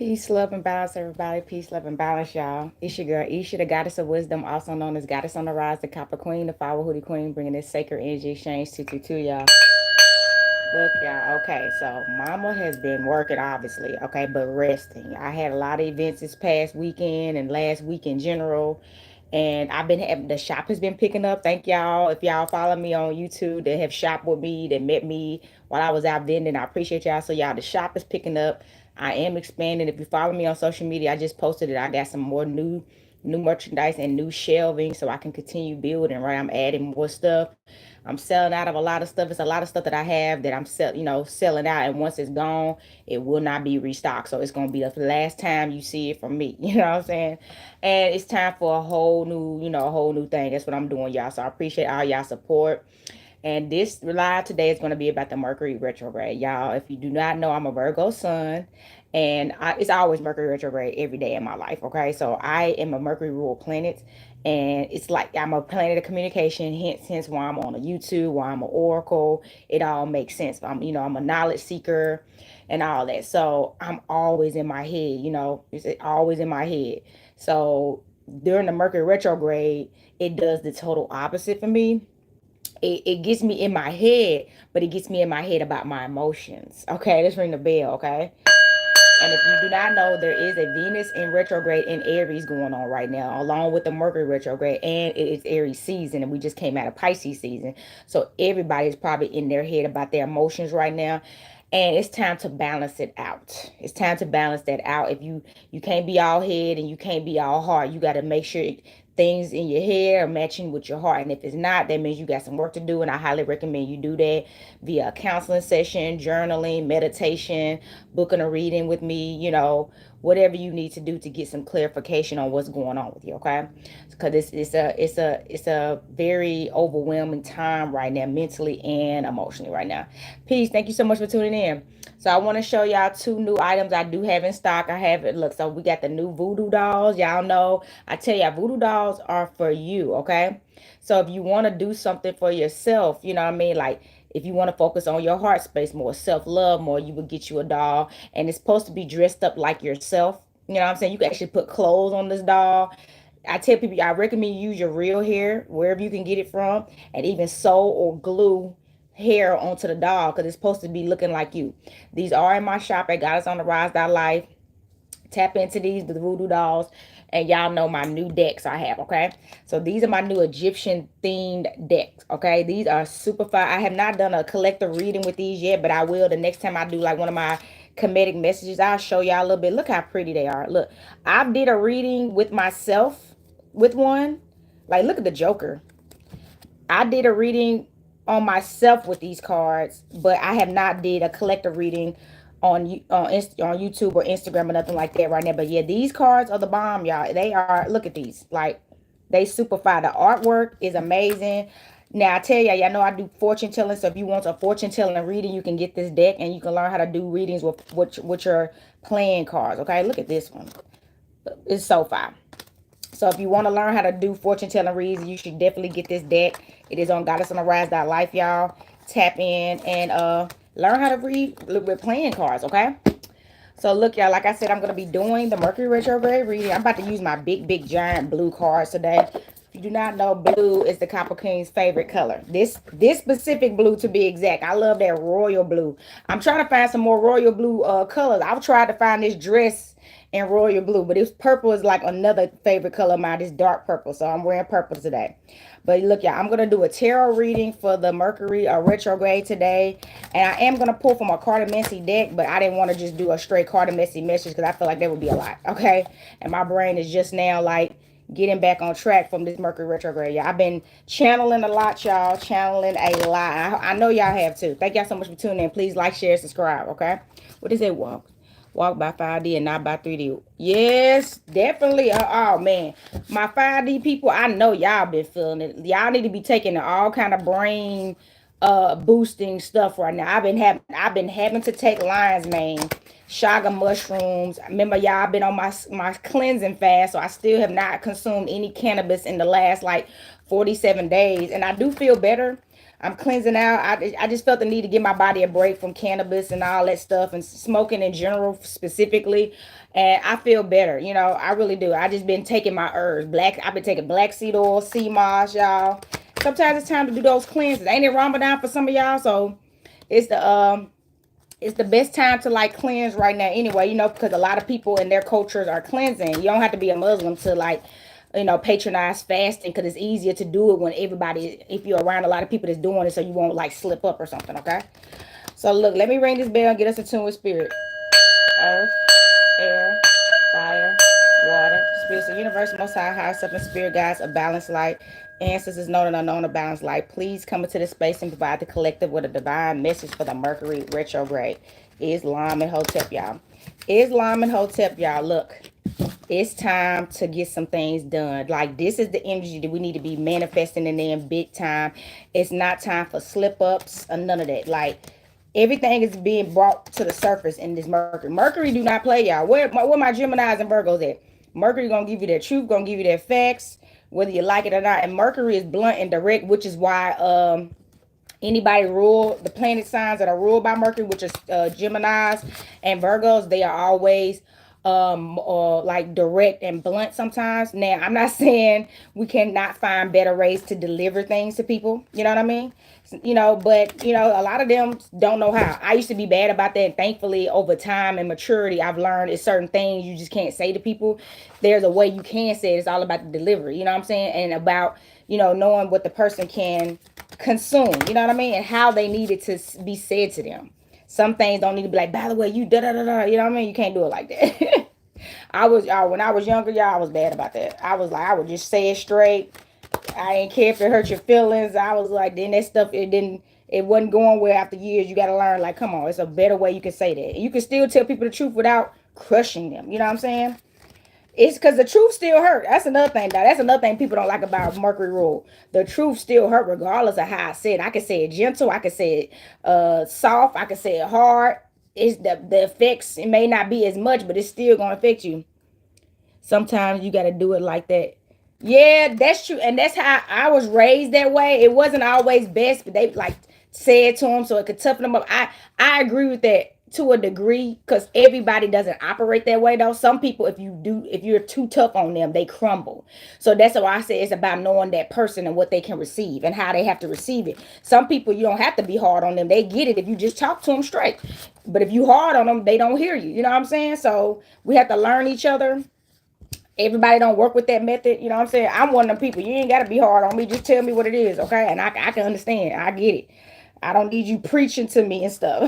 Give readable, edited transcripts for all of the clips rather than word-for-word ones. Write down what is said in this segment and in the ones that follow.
Peace, love, and balance, everybody. Peace, love, and balance, y'all. It's your girl, Isha, the goddess of wisdom, also known as Goddess on the Rise, the Copper Queen, the Flower Hoodie Queen, bringing this sacred energy exchange to y'all. Look, y'all. Okay, so Mama has been working, obviously. Okay, but resting. I had a lot of events this past weekend and last week in general, and I've been having the shop has been picking up. Thank y'all if y'all follow me on YouTube that have shopped with me, that met me while I was out vending. I appreciate y'all. So y'all, the shop is picking up. I am expanding. If you follow me on social media, I just posted it. I got some more new merchandise and new shelving so I can continue building, right? I'm adding more stuff. I'm selling out of a lot of stuff. It's a lot of stuff that I have that I'm selling out, and once it's gone, it will not be restocked. So it's gonna be the last time you see it from me. You know what I'm saying? And it's time for a whole new thing. That's what I'm doing, y'all. So I appreciate all y'all support. And this live today is going to be about the Mercury retrograde. Y'all, if you do not know, I'm a Virgo sun. And it's always Mercury retrograde every day in my life, okay? So I am a Mercury ruled planet. And it's like I'm a planet of communication, hence why I'm on a YouTube, why I'm an oracle. It all makes sense. I'm a knowledge seeker and all that. So I'm always in my head, it's always in my head. So during the Mercury retrograde, it does the total opposite for me. It gets me in my head, but it gets me in my head about my emotions. Okay, let's ring the bell, okay? And if you do not know, there is a Venus in retrograde in Aries going on right now, along with the Mercury retrograde, and it is Aries season, and we just came out of Pisces season. So everybody's probably in their head about their emotions right now. And it's time to balance it out. It's time to balance that out. If you can't be all head and you can't be all heart, you got to make sure things in your head are matching with your heart. And if it's not, that means you got some work to do. And I highly recommend you do that via a counseling session, journaling, meditation, booking a reading with me, whatever you need to do to get some clarification on what's going on with you, okay? Because it's a very overwhelming time right now, mentally and emotionally right now. Peace. Thank you so much for tuning in. So I want to show y'all two new items I do have in stock. I have it. Look, so we got the new voodoo dolls. Y'all know, I tell y'all, voodoo dolls are for you, okay? So if you want to do something for yourself, you know what I mean? Like if you want to focus on your heart space more, self-love more, you would get you a doll. And it's supposed to be dressed up like yourself. You know what I'm saying? You can actually put clothes on this doll. I tell people, I recommend you use your real hair, wherever you can get it from, and even sew or glue hair onto the doll because it's supposed to be looking like you. These are in my shop at goddessontherise.life. Tap into these, the voodoo dolls, and y'all know my new decks I have, okay? So these are my new Egyptian themed decks, okay? These are super fun. I have not done a collective reading with these yet, but I will the next time I do like one of my comedic messages. I'll show y'all a little bit. Look how pretty they are. Look, I did a reading with myself with one. Like, look at the Joker. I did a reading on myself with these cards, but I have not did a collective reading on YouTube or Instagram or nothing like that right now. But yeah, these cards are the bomb, y'all. They are. Look at these. Like, they super fire. The artwork is amazing. Now I tell y'all know I do fortune telling. So if you want a fortune telling reading, you can get this deck and you can learn how to do readings with your playing cards. Okay, look at this one. It's so fire. So if you want to learn how to do fortune telling reads, you should definitely get this deck. It is on goddessontherise.life, y'all. Tap in and learn how to read with playing cards, okay? So look, y'all, like I said, I'm going to be doing the Mercury retrograde reading. I'm about to use my big giant blue cards today. If you do not know, blue is the Copper King's favorite color. This specific blue, to be exact. I love that royal blue. I'm trying to find some more royal blue colors. I've tried to find this dress in royal blue, but it's purple is like another favorite color of mine. It's dark purple, so I'm wearing purple today. But look, y'all, I'm going to do a tarot reading for the Mercury retrograde today. And I am going to pull from a Cartomancy deck, but I didn't want to just do a straight Cartomancy message because I feel like that would be a lot, okay? And my brain is just now like getting back on track from this Mercury retrograde. Yeah, I've been channeling a lot, y'all. Channeling a lot. I know y'all have too. Thank y'all so much for tuning in. Please like, share, subscribe, okay? What does it walk? Walk by 5D and not by 3D. Yes, definitely. Oh, man. My 5D people, I know y'all been feeling it. Y'all need to be taking all kind of brain boosting stuff right now. I've been having to take lion's mane, chaga mushrooms. Remember, y'all been on my cleansing fast, so I still have not consumed any cannabis in the last like 47 days. And I do feel better. I'm cleansing out. I just felt the need to give my body a break from cannabis and all that stuff and smoking in general specifically. And I feel better. You know, I really do. I just been taking my herbs. I've been taking black seed oil, sea moss, y'all. Sometimes it's time to do those cleanses. Ain't it Ramadan for some of y'all? So it's the best time to like cleanse right now anyway, you know, because a lot of people in their cultures are cleansing. You don't have to be a Muslim to like, you know, patronize fasting, because it's easier to do it when everybody, if you're around a lot of people that's doing it, so you won't like slip up or something. Okay, so look, let me ring this bell and get us in tune with spirit. Earth, air, fire, water, spirits of the universe, most high, higher self, and spirit guides, a balanced light, ancestors known and unknown, a balanced light. Please come into this space and provide the collective with a divine message for the Mercury retrograde. Islam and Hotep, y'all. Islam and Hotep, y'all. Look, it's time to get some things done. Like, this is the energy that we need to be manifesting in them big time. It's not time for slip ups or none of that. Like, everything is being brought to the surface in this Mercury. Mercury do not play, y'all. Where my Geminis and Virgos at? Mercury gonna give you that truth, gonna give you that facts, whether you like it or not. And Mercury is blunt and direct, which is why anybody rule the planet signs that are ruled by Mercury, which is Geminis and Virgos, they are always like direct and blunt sometimes. Now, I'm not saying we cannot find better ways to deliver things to people, you know what I mean? You know, but you know, a lot of them don't know how. I used to be bad about that, and thankfully over time and maturity I've learned is certain things you just can't say to people. There's a way you can say it. It's all about the delivery, you know what I'm saying? And about, you know, knowing what the person can consume, you know what I mean, and how they need it to be said to them. Some things don't need to be like, by the way, you da da da da, you know what I mean? You can't do it like that. I was, y'all, when I was younger, y'all, I was bad about that. I was like, I would just say it straight. I ain't care if it hurt your feelings. I was like, then that stuff, it wasn't going well after years. You got to learn, like, come on, it's a better way you can say that. You can still tell people the truth without crushing them. You know what I'm saying? It's because the truth still hurt. That's another thing. That's another thing people don't like about Mercury rule. The truth still hurt regardless of how I say it. I can say it gentle. I can say it soft. I can say it hard. It's the effects. It may not be as much, but it's still gonna affect you. Sometimes you got to do it like that. Yeah, that's true. And that's how I was raised that way. It wasn't always best, but they like said to them so it could toughen them up. I agree with that to a degree, because everybody doesn't operate that way though. Some people, if you're too tough on them, they crumble. So that's why I say it's about knowing that person and what they can receive and how they have to receive it. Some people, you don't have to be hard on them. They get it if you just talk to them straight. But if you hard on them, they don't hear you. You know what I'm saying? So we have to learn each other. Everybody don't work with that method. You know what I'm saying? I'm one of them people. You ain't got to be hard on me. Just tell me what it is, okay? And I can understand. I get it. I don't need you preaching to me and stuff.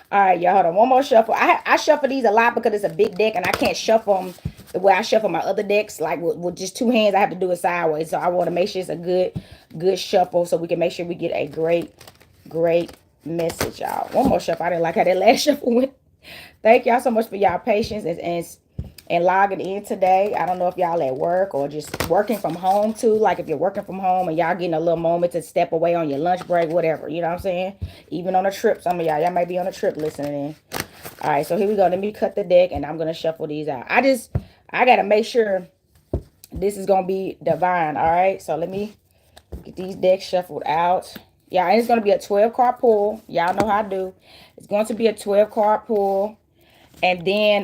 All right, y'all, hold on. One more shuffle. I shuffle these a lot because it's a big deck, and I can't shuffle them the way I shuffle my other decks. Like with just two hands, I have to do it sideways. So I want to make sure it's a good shuffle so we can make sure we get a great message, y'all. One more shuffle. I didn't like how that last shuffle went. Thank y'all so much for y'all patience and logging in today. I don't know if y'all at work or just working from home too. Like if you're working from home and y'all getting a little moment to step away on your lunch break, whatever. You know what I'm saying? Even on a trip, some of y'all might be on a trip listening in. All right, so here we go. Let me cut the deck and I'm going to shuffle these out. I got to make sure this is going to be divine. All right, so let me get these decks shuffled out. Yeah, and it's going to be a 12 card pull. Y'all know how I do. It's going to be a 12 card pull. And then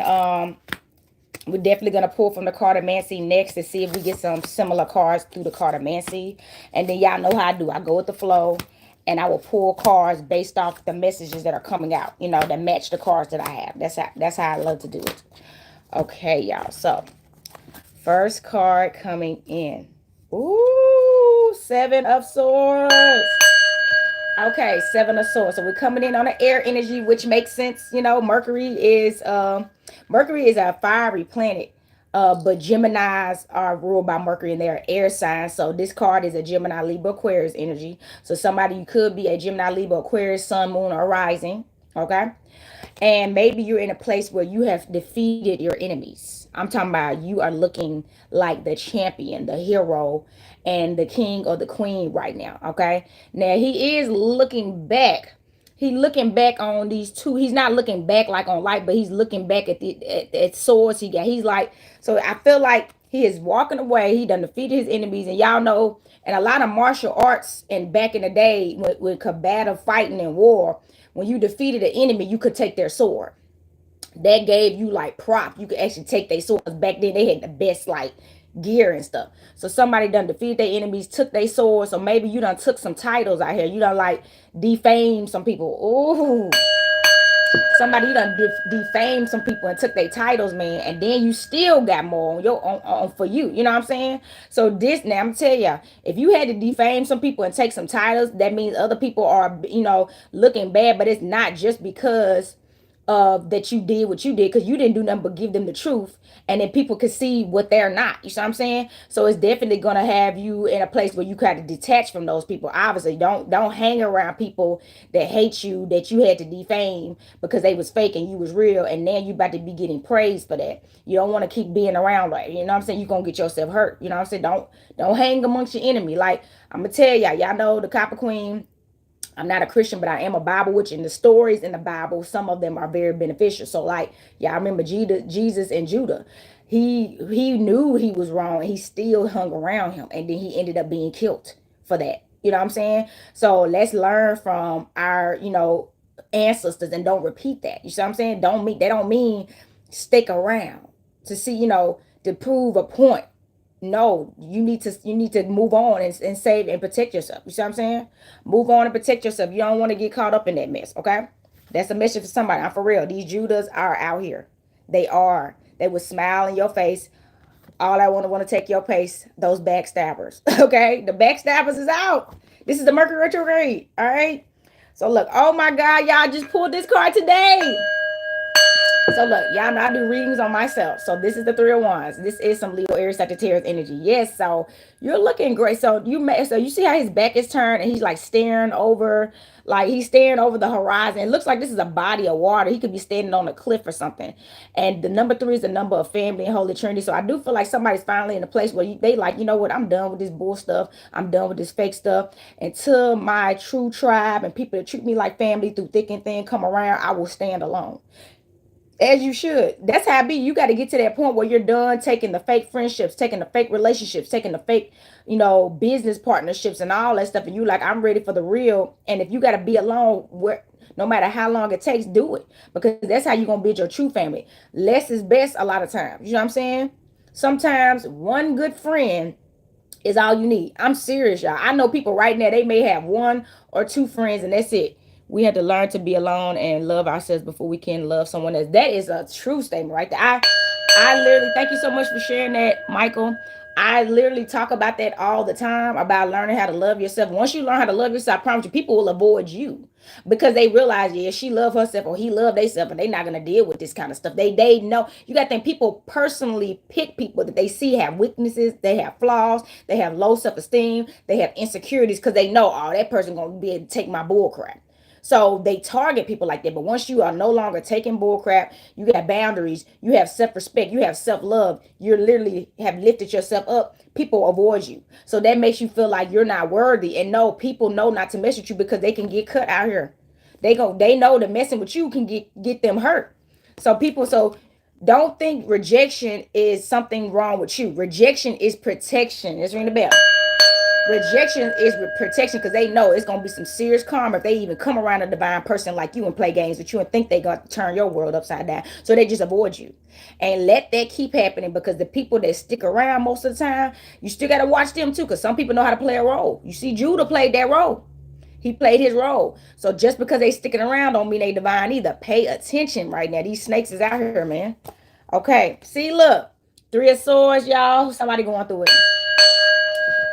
we're definitely going to pull from the Cartomancy next to see if we get some similar cards through the Cartomancy. And then y'all know how I do. I go with the flow. And I will pull cards based off the messages that are coming out. You know, that match the cards that I have. That's how I love to do it. Okay, y'all. So, first card coming in. Ooh, 7 of Swords. Okay, 7 of Swords. So we're coming in on an air energy, which makes sense. You know, Mercury is a fiery planet. But Geminis are ruled by Mercury and they're air signs. So this card is a Gemini, Libra, Aquarius energy. So somebody, you could be a Gemini, Libra, Aquarius, Sun, Moon, or Rising. Okay. And maybe you're in a place where you have defeated your enemies. I'm talking about you are looking like the champion, the hero, and the king or the queen right now. Okay. Now he is looking back. He's looking back on these two. He's not looking back like on light, but he's looking back at swords he got. He's like, so I feel like He is walking away. He done defeated his enemies. And y'all know, and a lot of martial arts, and back in the day, with combative fighting and war, when you defeated an enemy, you could take their sword. That gave you like prop. You could actually take their swords. Back then they had the best like gear and stuff. So somebody done defeated their enemies, took their swords. So maybe you done took some titles out here. You done like defamed some people. Ooh. Somebody you done defamed some people and took their titles, man, and then you still got more on your on for you. You know what I'm saying? So this now I'm tell ya, if you had to defame some people and take some titles, that means other people are looking bad, but it's not just because that you did what you did, because you didn't do nothing but give them the truth, and then people can see what they're not. You see what I'm saying? So it's definitely gonna have you in a place where you kind of detach from those people. Obviously, don't hang around people that hate you, that you had to defame because they was fake and you was real, and now you about to be getting praised for that. You don't want to keep being around, like, you know what I'm saying? You're gonna get yourself hurt. You know what I'm saying? Don't hang amongst your enemy. Like, I'm gonna tell y'all know the Copper Queen. I'm not a Christian, but I am a Bible witch. And the stories in the Bible, some of them are very beneficial. So, like, yeah, I remember Jesus and Judah. He knew he was wrong. And he still hung around him, and then he ended up being killed for that. You know what I'm saying? So let's learn from our ancestors and don't repeat that. You see what I'm saying? Don't mean stick around to see to prove a point. No, you need to move on and save and protect yourself. You see what I'm saying? Move on and protect yourself. You don't want to get caught up in that mess. Okay, that's a message for somebody. I'm for real. These Judas are out here. They are. They would smile in your face. All I want to take your place. Those backstabbers. Okay, the backstabbers is out. This is the Mercury Retrograde. All right. So look. Oh my God, y'all just pulled this card today. So look, y'all know I do readings on myself. So this is the Three of Wands. This is some Leo, Aries, Sagittarius energy. Yes, so you're looking great. So you see how his back is turned and he's like he's staring over the horizon. It looks like this is a body of water. He could be standing on a cliff or something. And the number 3 is the number of family and Holy Trinity. So I do feel like somebody's finally in a place where they like, you know what, I'm done with this bull stuff. I'm done with this fake stuff. Until my true tribe and people that treat me like family through thick and thin come around, I will stand alone. As you should. That's how it be. You got to get to that point where you're done taking the fake friendships, taking the fake relationships, taking the fake, business partnerships and all that stuff. And you like, I'm ready for the real. And if you got to be alone, no matter how long it takes, do it. Because that's how you're going to build your true family. Less is best a lot of times. You know what I'm saying? Sometimes one good friend is all you need. I'm serious, y'all. I know people right now, they may have 1 or 2 friends and that's it. We have to learn to be alone and love ourselves before we can love someone else. That is a true statement right there. I literally, thank you so much for sharing that, Michael. I literally talk about that all the time, about learning how to love yourself. Once you learn how to love yourself, I promise you, people will avoid you because they realize, yeah, she love herself or he love themselves, and they're not gonna deal with this kind of stuff. They know. You got to think people personally pick people that they see have weaknesses, they have flaws, they have low self esteem, they have insecurities because they know, oh, that person gonna be able to take my bull crap. So they target people like that. But once you are no longer taking bull crap, you got boundaries, you have self-respect, you have self-love, you literally have lifted yourself up, people avoid you. So that makes you feel like you're not worthy. And no, people know not to mess with you because they can get cut out here. They know that messing with you can get them hurt. So don't think rejection is something wrong with you. Rejection is protection. Let's ring the bell. Rejection is protection because they know it's going to be some serious karma if they even come around a divine person like you and play games with you and think they're going to turn your world upside down. So they just avoid you. And let that keep happening, because the people that stick around most of the time, you still got to watch them too, because some people know how to play a role. You see, Judah played that role. He played his role. So just because they sticking around don't mean they divine either. Pay attention right now. These snakes is out here, man. Okay. See, look. 3 of Swords, y'all. Somebody going through it.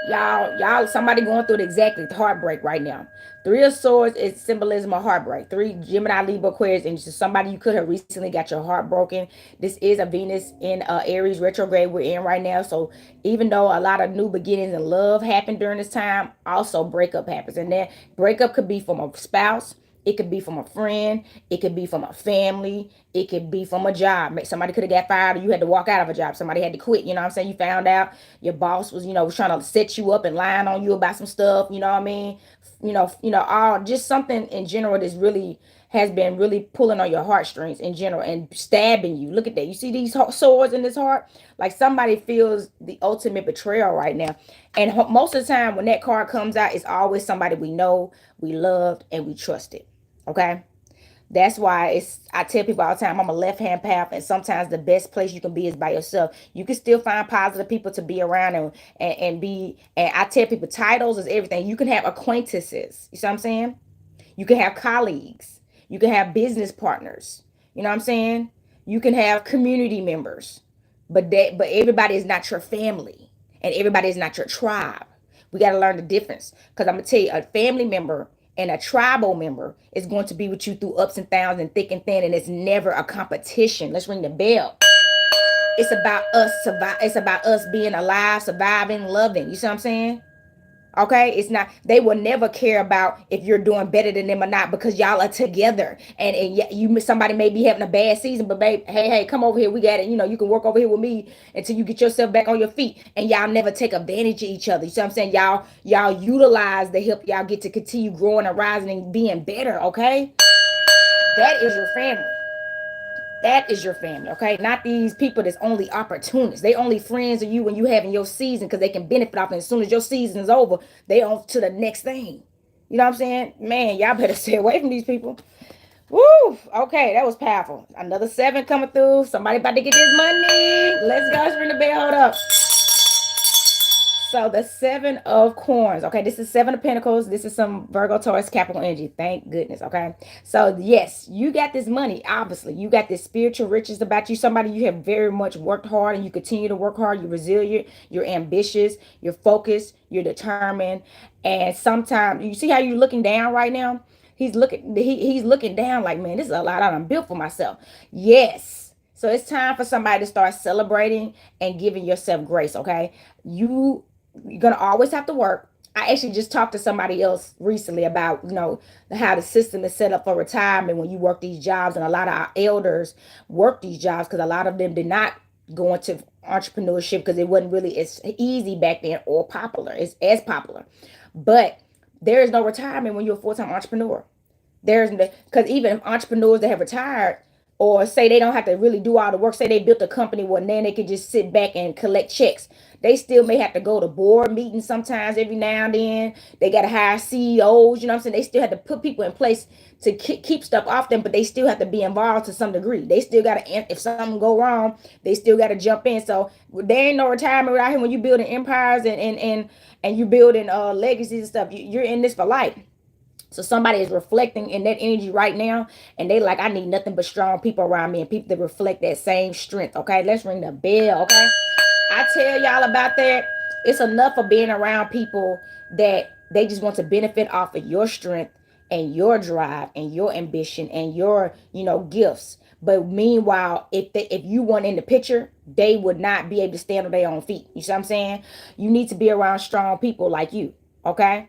Y'all, somebody going through it exactly. Heartbreak right now. 3 of Swords is symbolism of heartbreak. 3, Gemini, Libra, Aquarius, and just somebody you could have recently got your heart broken. This is a Venus in Aries retrograde we're in right now. So even though a lot of new beginnings and love happened during this time, also breakup happens. And that breakup could be from a spouse. It could be from a friend. It could be from a family. It could be from a job. Somebody could have got fired or you had to walk out of a job. Somebody had to quit. You know what I'm saying? You found out your boss was, was trying to set you up and lying on you about some stuff. You know what I mean? All just something in general that's really has been really pulling on your heartstrings in general and stabbing you. Look at that. You see these swords in this heart? Like somebody feels the ultimate betrayal right now. And most of the time when that card comes out, it's always somebody we know, we loved, and we trusted. Okay? That's why I tell people all the time, I'm a left-hand path, and sometimes the best place you can be is by yourself. You can still find positive people to be around and be, and I tell people titles is everything. You can have acquaintances. You see what I'm saying? You can have colleagues. You can have business partners. You know what I'm saying? You can have community members. But everybody is not your family. And everybody is not your tribe. We got to learn the difference. Because I'm going to tell you, a family member and a tribal member is going to be with you through ups and downs and thick and thin. And it's never a competition. Let's ring the bell. It's about us survive. It's about us being alive, surviving, loving. You see what I'm saying? Okay, it's not. They will never care about if you're doing better than them or not because y'all are together. And somebody may be having a bad season, but babe, hey, come over here. We got it. You can work over here with me until you get yourself back on your feet. And y'all never take advantage of each other. You see what I'm saying? Y'all utilize the help y'all get to continue growing and rising and being better. Okay, that is your family. That is your family, okay? Not these people that's only opportunists. They only friends of you when you having your season because they can benefit off it. As soon as your season is over, they on to the next thing. You know what I'm saying? Man, y'all better stay away from these people. Woo! Okay, that was powerful. Another 7 coming through. Somebody about to get this money. Let's go. Let's ring the bell. Hold up. So the 7 of coins. Okay, this is 7 of pentacles. This is some Virgo, Taurus, Capricorn energy. Thank goodness. Okay, so yes, you got this money. Obviously, you got this spiritual riches about you. Somebody you have very much worked hard, and you continue to work hard. You're resilient. You're ambitious. You're focused. You're determined. And sometimes you see how you're looking down right now. He's looking down like, man, this is a lot I done built for myself. Yes. So it's time for somebody to start celebrating and giving yourself grace. Okay, you're gonna always have to work. I actually just talked to somebody else recently about how the system is set up for retirement when you work these jobs, and a lot of our elders work these jobs because a lot of them did not go into entrepreneurship because it wasn't really as easy back then or popular. It's as popular, but there is no retirement when you're a full-time entrepreneur. Because even entrepreneurs that have retired or say they don't have to really do all the work, say they built a company where then they can just sit back and collect checks. They still may have to go to board meetings sometimes every now and then. They got to hire CEOs, you know what I'm saying? They still have to put people in place to keep stuff off them, but they still have to be involved to some degree. They still got to, if something go wrong, they still got to jump in. So there ain't no retirement out here when you building empires and you building legacies and stuff. You're in this for life. So somebody is reflecting in that energy right now, and they like, I need nothing but strong people around me and people that reflect that same strength. Okay, let's ring the bell. Okay, I tell y'all about that. It's enough of being around people that they just want to benefit off of your strength and your drive and your ambition and your gifts. But meanwhile, if you weren't in the picture, they would not be able to stand on their own feet. You see what I'm saying? You need to be around strong people like you. Okay,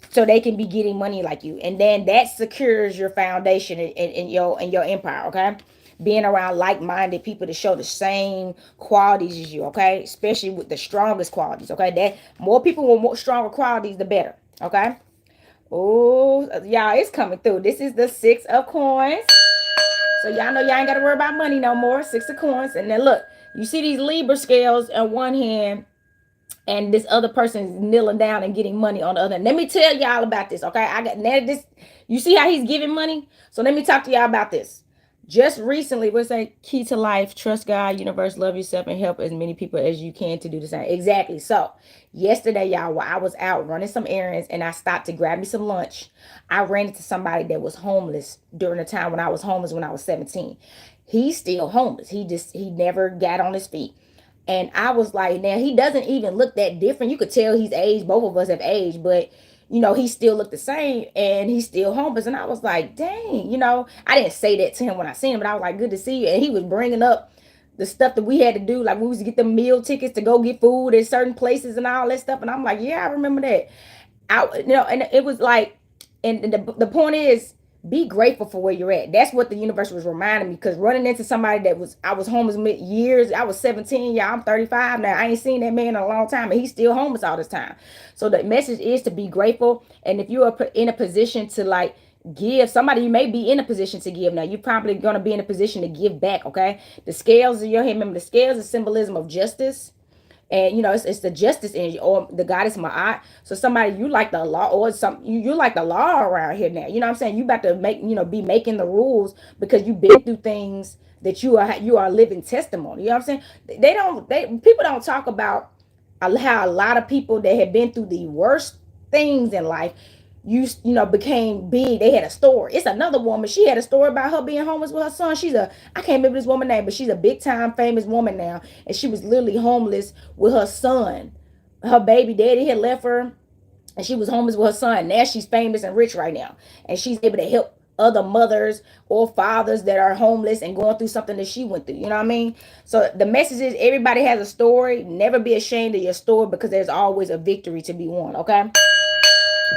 so they can be getting money like you, and then that secures your foundation in your empire. Okay, being around like-minded people to show the same qualities as you. Okay, especially with the strongest qualities. Okay, that more people with more stronger qualities, the better. Okay. Oh, y'all, it's coming through. This is the 6 of coins. So y'all know y'all ain't got to worry about money no more. 6 of coins. And then look, you see these Libra scales on one hand, and this other person is kneeling down and getting money on the other. Let me tell y'all about this, okay? I got this. You see how he's giving money? So let me talk to y'all about this. Just recently, what's that? Key to life: trust God, universe, love yourself, and help as many people as you can to do the same. Exactly. So yesterday, y'all, while I was out running some errands and I stopped to grab me some lunch, I ran into somebody that was homeless during the time when I was homeless when I was 17. He's still homeless. He never got on his feet. And I was like, now he doesn't even look that different. You could tell he's aged. Both of us have aged, but he still looked the same and he's still homeless. And I was like, dang, I didn't say that to him when I seen him, but I was like, good to see you. And he was bringing up the stuff that we had to do. Like we was to get the meal tickets to go get food in certain places and all that stuff. And I'm like, yeah, I remember that. And it was like, and the point is, Be grateful for where you're at. That's what the universe was reminding me, because running into somebody I was homeless years. I was 17, yeah, I'm 35 now. I ain't seen that man in a long time, and he's still homeless all this time. So the message is to be grateful. And if you are in a position to like give somebody, you may be in a position to give now, you're probably going to be in a position to give back. Okay, the scales of your head, remember the scales is symbolism of justice. And you know, it's the justice energy, or the goddess Ma'at. So somebody, you like the law, or some you like the law around here now. You know what I'm saying? You about to make, you know, be making the rules, because you've been through things that you are living testimony. You know what I'm saying? People don't talk about how a lot of people that have been through the worst things in life, you know, became big. They had a story. It's another woman, she had a story about her being homeless with her son. I can't remember this woman's name, but she's a big time famous woman now, and she was literally homeless with her son. Her baby daddy had left her, and she was homeless with her son. Now she's famous and rich right now, and she's able to help other mothers or fathers that are homeless and going through something that she went through. You know what I mean? So the message is, everybody has a story. Never be ashamed of your story, because there's always a victory to be won. Okay,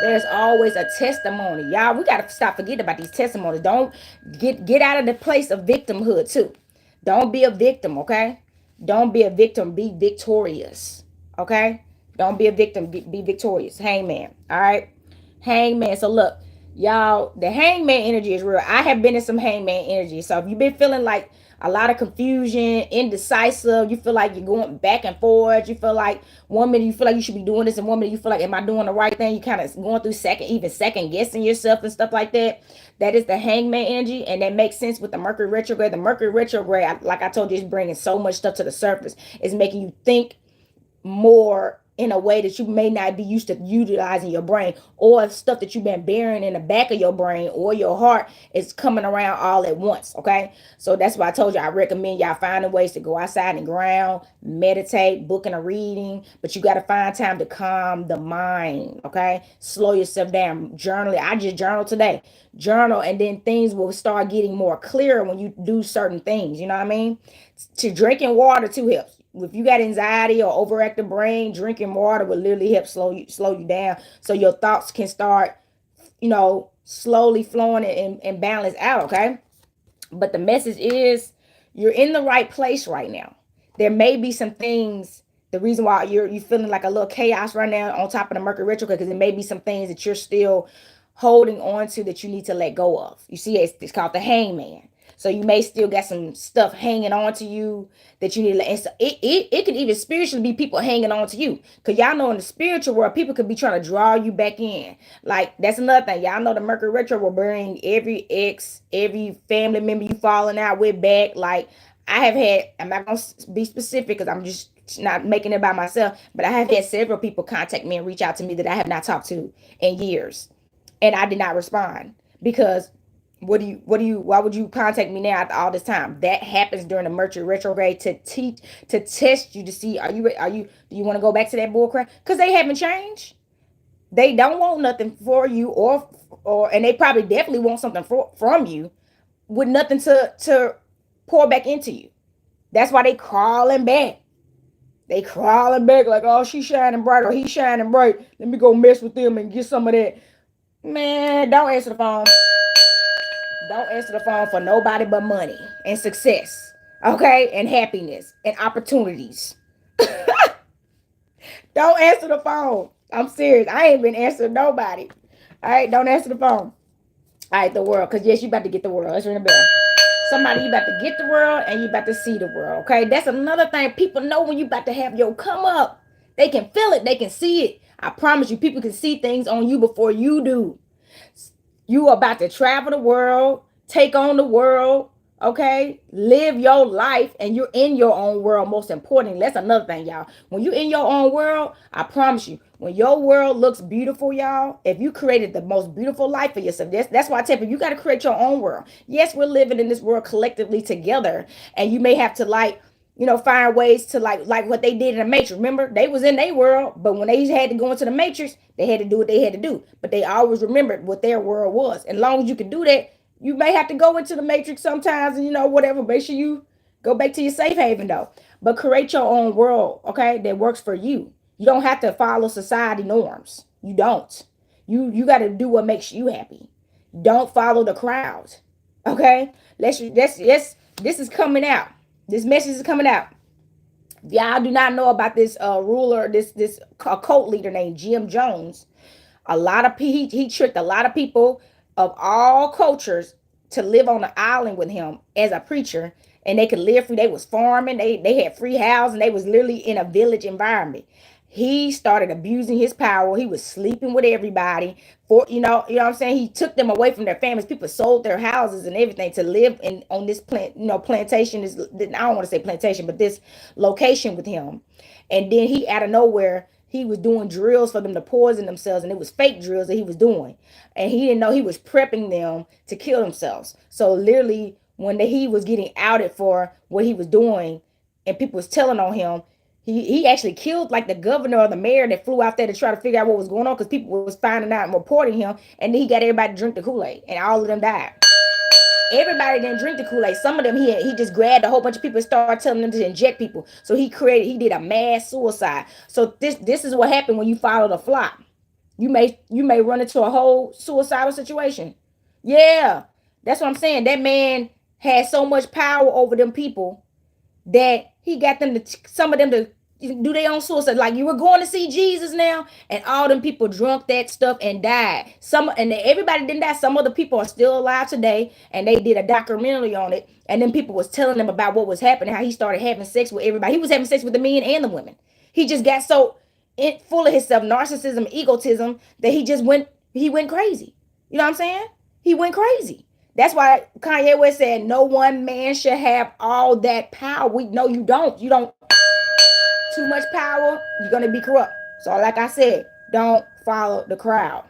there's always a testimony. Y'all, we got to stop forgetting about these testimonies. Don't get out of the place of victimhood too. Don't be a victim. Okay, don't be a victim, be victorious. Okay, don't be a victim, be victorious. Hangman. All right, hangman. So look, y'all, the hangman energy is real. I have been in some hangman energy. So if you've been feeling like a lot of confusion, indecisive, you feel like you're going back and forth, you feel like one minute you feel like you should be doing this, and one minute you feel like, am I doing the right thing? You kind of going through second guessing yourself and stuff like that. That is the hangman energy, and that makes sense with the Mercury retrograde. The Mercury retrograde, like I told you, is bringing so much stuff to the surface. It's making you think more in a way that you may not be used to utilizing your brain, or stuff that you've been burying in the back of your brain or your heart is coming around all at once. Okay, so that's why I told you I recommend y'all finding ways to go outside and ground, meditate, booking a reading, but you got to find time to calm the mind. Okay, slow yourself down, journaling. I just journal today, journal, and then things will start getting more clear when you do certain things. You know what I mean? To drinking water too helps. If you got anxiety or overactive brain, drinking water will literally help slow you down, so your thoughts can start, you know, slowly flowing and balance out. Okay, but the message is, you're in the right place right now. There may be some things, the reason why you're feeling like a little chaos right now on top of the Mercury retrograde, because it may be some things that you're still holding on to that you need to let go of. You see, it's called the hangman. So you may still got some stuff hanging on to you that you need to let. And so it could even spiritually be people hanging on to you. Because y'all know in the spiritual world, people could be trying to draw you back in. Like, that's another thing. Y'all know the Mercury Retro will bring every ex, every family member you falling out with back. Like, I have had, I'm not going to be specific because I'm just not making it by myself, but I have had several people contact me and reach out to me that I have not talked to in years. And I did not respond, because why would you contact me now after all this time? That happens during the Mercury retrograde to test you, to see, do you want to go back to that bullcrap? Because they haven't changed. They don't want nothing for you, and they probably definitely want something from you, with nothing to pour back into you. That's why they crawling back. They crawling back like, oh, she's shining bright, or he's shining bright. Let me go mess with them and get some of that. Man, don't answer the phone. Don't answer the phone for nobody but money and success, okay? And happiness and opportunities. Don't answer the phone. I'm serious. I ain't been answering nobody. All right, don't answer the phone. All right, the world, because yes, you about to get the world. Let's ring the bell. Somebody, you about to get the world, and you about to see the world, okay? That's another thing. People know when you about to have your come up. They can feel it. They can see it. I promise you, people can see things on you before you do. You are about to travel the world, take on the world, okay? Live your life, and you're in your own world, most importantly. That's another thing, y'all. When you're in your own world, I promise you, when your world looks beautiful, y'all, if you created the most beautiful life for yourself, that's why I tell you, you got to create your own world. Yes, we're living in this world collectively together, and you may have to, like, you know, find ways to like what they did in the Matrix. Remember, they was in their world, but when they had to go into the Matrix, they had to do what they had to do. But they always remembered what their world was. And as long as you can do that, you may have to go into the Matrix sometimes, and you know, whatever. Make sure you go back to your safe haven though. But create your own world, okay, that works for you. You don't have to follow society norms. You don't. You got to do what makes you happy. Don't follow the crowd. Okay? This is coming out. This message is coming out. Y'all do not know about this ruler, this cult leader named Jim Jones. A lot of he tricked a lot of people of all cultures to live on the island with him as a preacher, and they could live free. They was farming, they had free housing, they was literally in a village environment. He started abusing his power. He was sleeping with everybody. For you know what I'm saying. He took them away from their families. People sold their houses and everything to live in on this plantation. This, I don't want to say plantation, but this location with him. And then he out of nowhere, he was doing drills for them to poison themselves, and it was fake drills that he was doing, and he didn't know he was prepping them to kill themselves. So literally, when he was getting outed for what he was doing, and people was telling on him, he actually killed like the governor or the mayor that flew out there to try to figure out what was going on, because people was finding out and reporting him, and then he got everybody to drink the Kool-Aid, and all of them died. Everybody didn't drink the Kool-Aid. Some of them he just grabbed a whole bunch of people and started telling them to inject people. So he did a mass suicide. So this is what happened when you follow the flock. You may run into a whole suicidal situation. Yeah, that's what I'm saying. That man had so much power over them people that he got them to some of them to do their own suicide. Like, you were going to see Jesus now, and all them people drunk that stuff and died. Everybody didn't die. Some of the people are still alive today, and they did a documentary on it. And then people was telling them about what was happening, how he started having sex with everybody. He was having sex with the men and the women. He just got so full of himself, narcissism, egotism, that he went crazy. You know what I'm saying? He went crazy. That's why Kanye West said, no one man should have all that power. We know you don't. You don't. Too much power, you're going to be corrupt. So like I said, don't follow the crowd.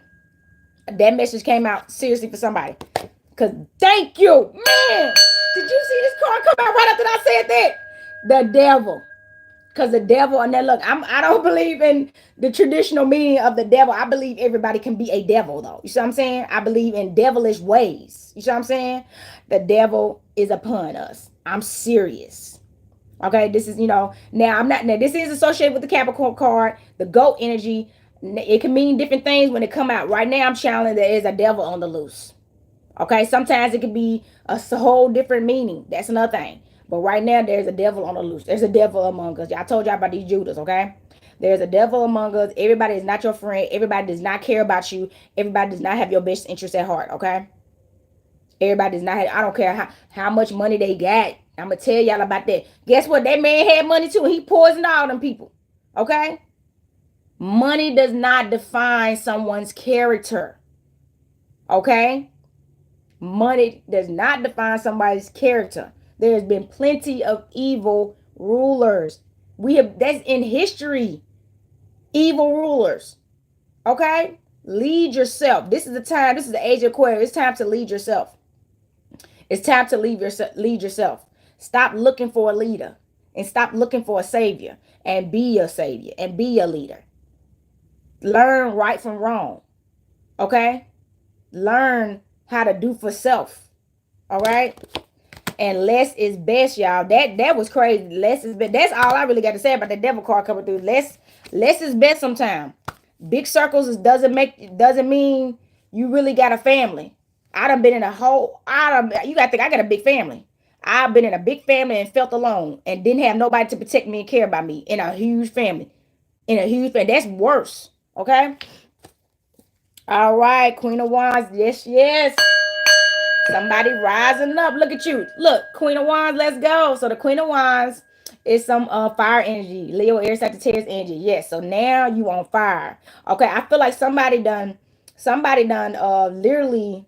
That message came out seriously for somebody. Because thank you, man. Did you see this card come out right after I said that? The devil. Because the devil, and then look, I don't believe in the traditional meaning of the devil. I believe everybody can be a devil, though. You see what I'm saying? I believe in devilish ways. You see what I'm saying? The devil is upon us. I'm serious. Okay, this is, now this is associated with the Capricorn card, the goat energy. It can mean different things when it come out. Right now, I'm channeling there is a devil on the loose. Okay, sometimes it could be a whole different meaning. That's another thing. But right now, there's a devil on the loose. There's a devil among us. I told y'all about these Judas, okay? There's a devil among us. Everybody is not your friend. Everybody does not care about you. Everybody does not have your best interest at heart, okay? Everybody does not have, I don't care how much money they got. I'm going to tell y'all about that. Guess what? That man had money too. He poisoned all them people. Okay? Money does not define someone's character. Okay? Money does not define somebody's character. There's been plenty of evil rulers. That's in history. Evil rulers. Okay? Lead yourself. This is the time. This is the age of Aquarius. It's time to lead yourself. It's time to lead yourself. Stop looking for a leader and stop looking for a savior, and be a savior and be a leader. Learn right from wrong. Okay? Learn how to do for self. All right? And less is best, y'all. That was crazy. Less is best. That's all I really got to say about the devil card coming through. Less is best sometimes. Big circles doesn't mean you really got a family. I done been in you got to think I got a big family. I've been in a big family and felt alone and didn't have nobody to protect me and care about me in a huge family. That's worse. Okay? All right, Queen of Wands. Yes. Somebody rising up. Look at you. Look, Queen of Wands, let's go. So the Queen of Wands is some fire energy. Leo, Aries, Sagittarius energy. Yes, so now you on fire. Okay, I feel like somebody done literally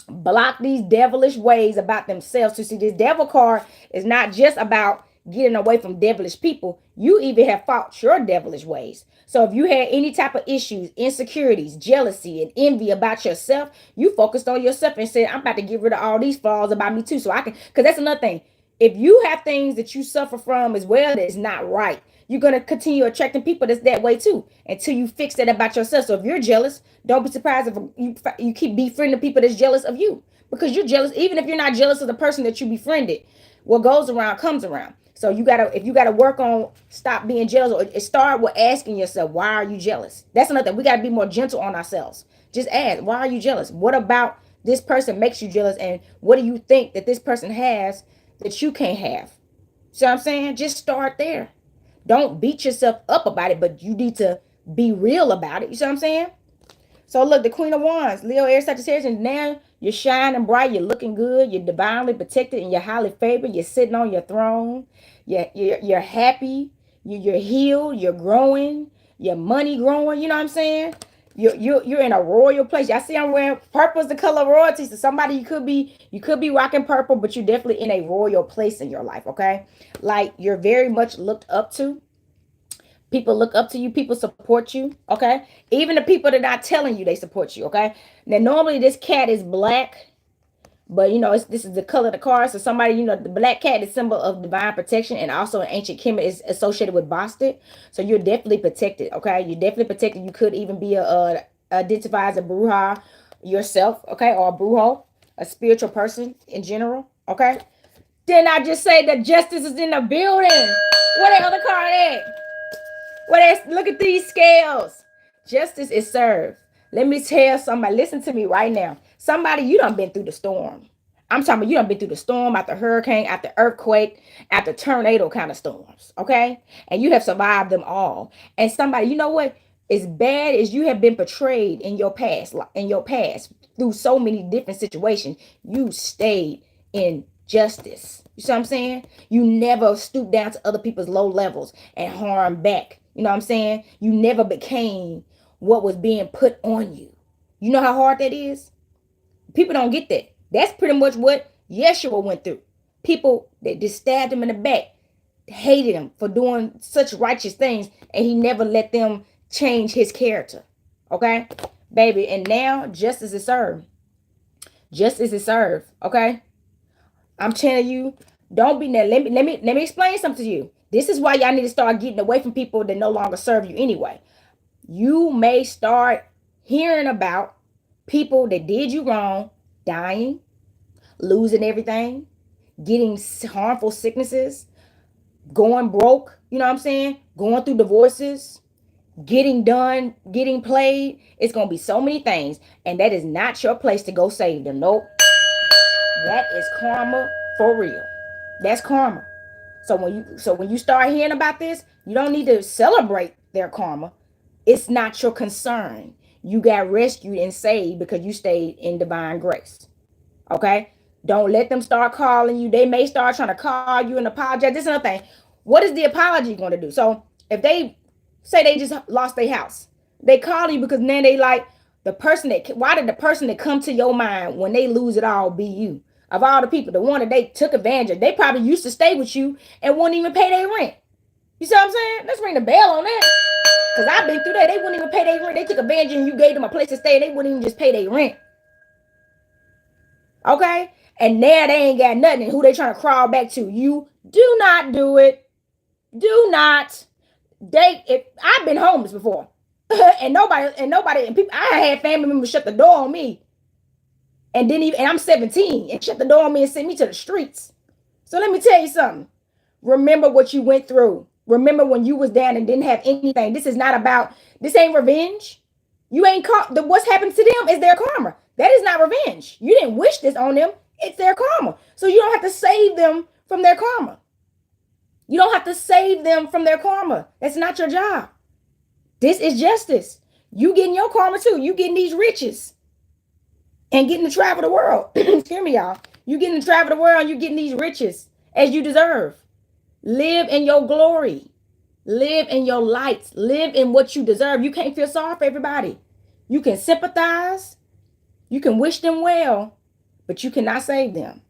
block these devilish ways about themselves. To see, this devil card is not just about getting away from devilish people. You even have fought your devilish ways. So if you had any type of issues, insecurities, jealousy, and envy about yourself, you focused on yourself and said, I'm about to get rid of all these flaws about me too. So I can, because that's another thing. If you have things that you suffer from as well that's not right, you're going to continue attracting people that's that way too, until you fix that about yourself. So if you're jealous, don't be surprised if you keep befriending people that's jealous of you, because you're jealous. Even if you're not jealous of the person that you befriended, what goes around comes around. So if you gotta work on stop being jealous, or start with asking yourself, why are you jealous? That's another thing. We gotta be more gentle on ourselves. Just ask, why are you jealous? What about this person makes you jealous, and what do you think that this person has that you can't have? See what I'm saying? Just start there. Don't beat yourself up about it, but you need to be real about it. You see what I'm saying? So look, the Queen of Wands, Leo, Aries, Sagittarius, and now you're shining bright, you're looking good, you're divinely protected, and you're highly favored. You're sitting on your throne. You're happy. You're healed. You're growing. Your money growing. You know what I'm saying? You're in a royal place. Y'all see I'm wearing purple is the color of royalty. So somebody you could be rocking purple, but you're definitely in a royal place in your life. Okay, like you're very much looked up to. People look up to you. People support you. Okay. Even the people that are not telling you they support you. Okay. Now, normally this cat is black, but you know, this is the color of the card. So somebody, you know, the black cat is symbol of divine protection. And also in ancient Kemet is associated with Bastet. So you're definitely protected. Okay. You're definitely protected. You could even be identified as a bruja yourself. Okay. Or a brujo, a spiritual person in general. Okay. Then I just say that justice is in the building. Where the other card at? Look at these scales. Justice is served. Let me tell somebody, listen to me right now. Somebody, you done been through the storm. I'm talking about you done been through the storm, after hurricane, after earthquake, after tornado kind of storms, okay? And you have survived them all. And somebody, you know what? As bad as you have been portrayed in your past, through so many different situations, you stayed in justice. You see what I'm saying? You never stooped down to other people's low levels and harm back. You know what I'm saying? You never became what was being put on you. You know how hard that is? People don't get that. That's pretty much what Yeshua went through. People that just stabbed him in the back, hated him for doing such righteous things, and he never let them change his character. Okay? Baby, and now justice is served. Justice is served. Okay? I'm telling you, don't be there. Let me explain something to you. This is why y'all need to start getting away from people that no longer serve you anyway. You may start hearing about people that did you wrong, dying, losing everything, getting harmful sicknesses, going broke, you know what I'm saying? Going through divorces, getting done, getting played. It's going to be so many things, and that is not your place to go save them. Nope. That is karma for real. That's karma. So when you start hearing about this, you don't need to celebrate their karma. It's not your concern. You got rescued and saved because you stayed in divine grace. Okay? Don't let them start calling you. They may start trying to call you and apologize. This is another thing. What is the apology going to do? So if they say they just lost their house, they call you because then they like why did the person that come to your mind when they lose it all be you? Of all the people, the one that they took advantage of, they probably used to stay with you and wouldn't even pay their rent. You see what I'm saying? Let's ring the bell on that. Because I've been through that. They wouldn't even pay their rent. They took advantage and you gave them a place to stay. They wouldn't even just pay their rent. Okay? And now they ain't got nothing. Who they trying to crawl back to? You do not do it. Do not. I've been homeless before. and people, I had family members shut the door on me. And I'm 17 and shut the door on me and sent me to the streets. So let me tell you something. Remember what you went through. Remember when you was down and didn't have anything. This ain't revenge. You ain't what's happened to them is their karma. That is not revenge. You didn't wish this on them. It's their karma. So you don't have to save them from their karma. You don't have to save them from their karma. That's not your job. This is justice. You getting your karma too. You getting these riches. And getting to travel the world. Hear me, y'all. You getting to travel the world and you getting these riches as you deserve. Live in your glory. Live in your light. Live in what you deserve. You can't feel sorry for everybody. You can sympathize. You can wish them well. But you cannot save them.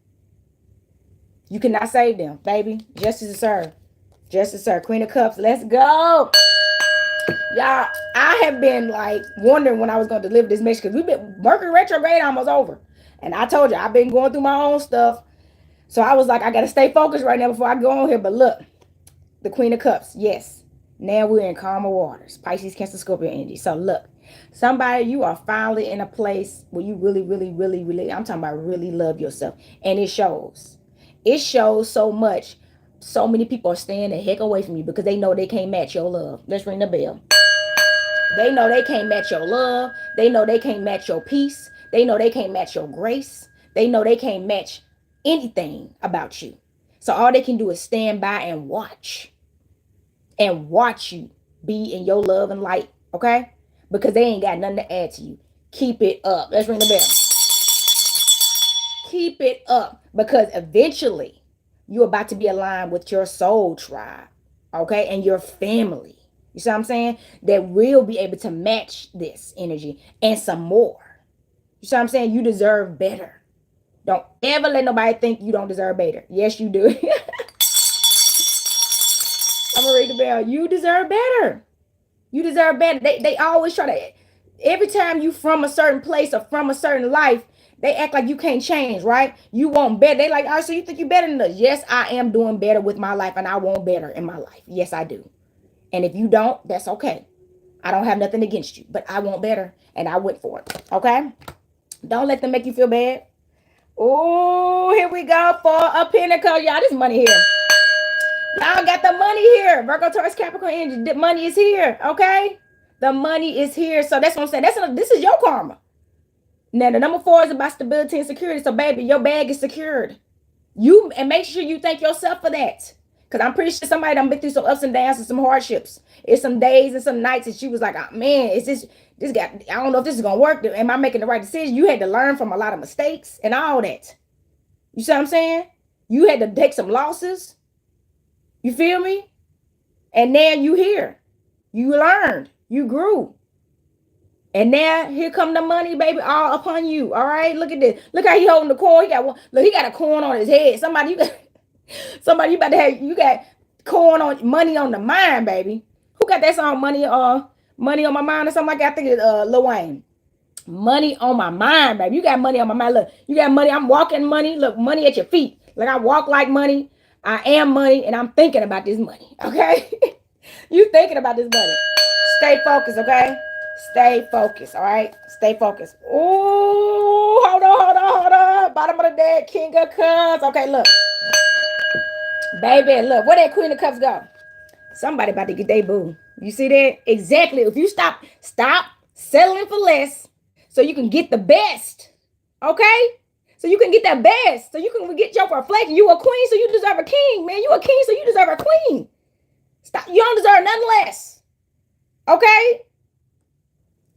You cannot save them, baby. Justice is served. Justice is served. Queen of Cups. Let's go. Y'all, I have been like wondering when I was going to deliver this message because Mercury Retrograde almost over. And I told you, I've been going through my own stuff. So I was like, I got to stay focused right now before I go on here. But look, the Queen of Cups. Yes. Now we're in calmer waters. Pisces, Cancer, Scorpio energy. So look, somebody, you are finally in a place where you really, really, really, really, I'm talking about really love yourself. And it shows. It shows so much. So many people are staying the heck away from you because they know they can't match your love. Let's ring the bell. They know they can't match your love. They know they can't match your peace. They know they can't match your grace. They know they can't match anything about you. So all they can do is stand by and watch you be in your love and light, okay? Because they ain't got nothing to add to you. Keep it up. Let's ring the bell. Keep it up, because eventually you're about to be aligned with your soul tribe, okay? And your family. You see what I'm saying? That will be able to match this energy and some more. You see what I'm saying? You deserve better. Don't ever let nobody think you don't deserve better. Yes, you do. I'm gonna ring the bell. You deserve better. You deserve better. They always try to, every time you from a certain place or from a certain life, they act like you can't change, right? You want better. They like, oh, so you think you better than us? Yes, I am doing better with my life, and I want better in my life. Yes, I do. And if you don't, that's okay. I don't have nothing against you, but I want better, and I went for it. Okay? Don't let them make you feel bad. Oh, here we go for a pinnacle, y'all. This money here. Y'all got the money here. Virgo, Taurus, Capricorn energy. The money is here. Okay? The money is here. So that's what I'm saying. This is your karma. Now, the number 4 is about stability and security. So, baby, your bag is secured. And make sure you thank yourself for that. Because I'm pretty sure somebody done been through some ups and downs and some hardships. It's some days and some nights that she was like, oh, man, is this guy, I don't know if this is going to work. Am I making the right decision? You had to learn from a lot of mistakes and all that. You see what I'm saying? You had to take some losses. You feel me? And now you here. You learned. You grew. And now here come the money, baby, all upon you. All right. Look at this. Look how he holding the coin. He got one. Look, he got a coin on his head. Somebody you about to have. You got coin on money on the mind, baby. Who got that song? Money on my mind or something like that. I think it's Lil Wayne. Money on my mind, baby. You got money on my mind. Look, you got money. I'm walking money. Look, money at your feet. Like I walk like money. I am money, and I'm thinking about this money. Okay. You thinking about this money. Stay focused, okay? Stay focused, all right? Stay focused. Ooh, hold on. Bottom of the deck, King of Cups. Okay, look. Baby, look. Where that Queen of Cups go? Somebody about to get their boo. You see that? Exactly. If you stop settling for less so you can get the best, okay? So you can get that best. So you can get your reflection. You a queen, so you deserve a king, man. You a king, so you deserve a queen. Stop. You don't deserve nothing less. Okay?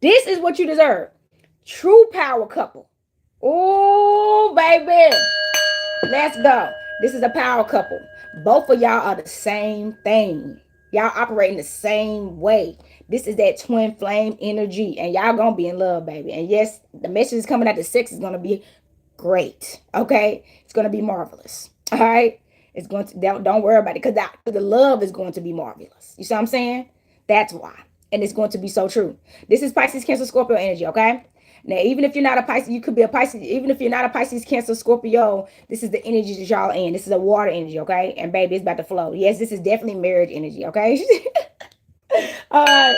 This is what you deserve. True power couple. Oh, baby. Let's go. This is a power couple. Both of y'all are the same thing. Y'all operating the same way. This is that twin flame energy. And y'all gonna be in love, baby. And yes, the message is coming out the 6 is gonna be great. Okay? It's gonna be marvelous. All right? It's going to, don't worry about it, because the love is going to be marvelous. You see what I'm saying? That's why. And it's going to be so true. This is Pisces, Cancer, Scorpio energy, okay? Now, even if you're not a Pisces, you could be a Pisces. Even if you're not a Pisces, Cancer, Scorpio, this is the energy that y'all in. This is a water energy, okay? And baby, it's about to flow. Yes, this is definitely marriage energy, okay? All right.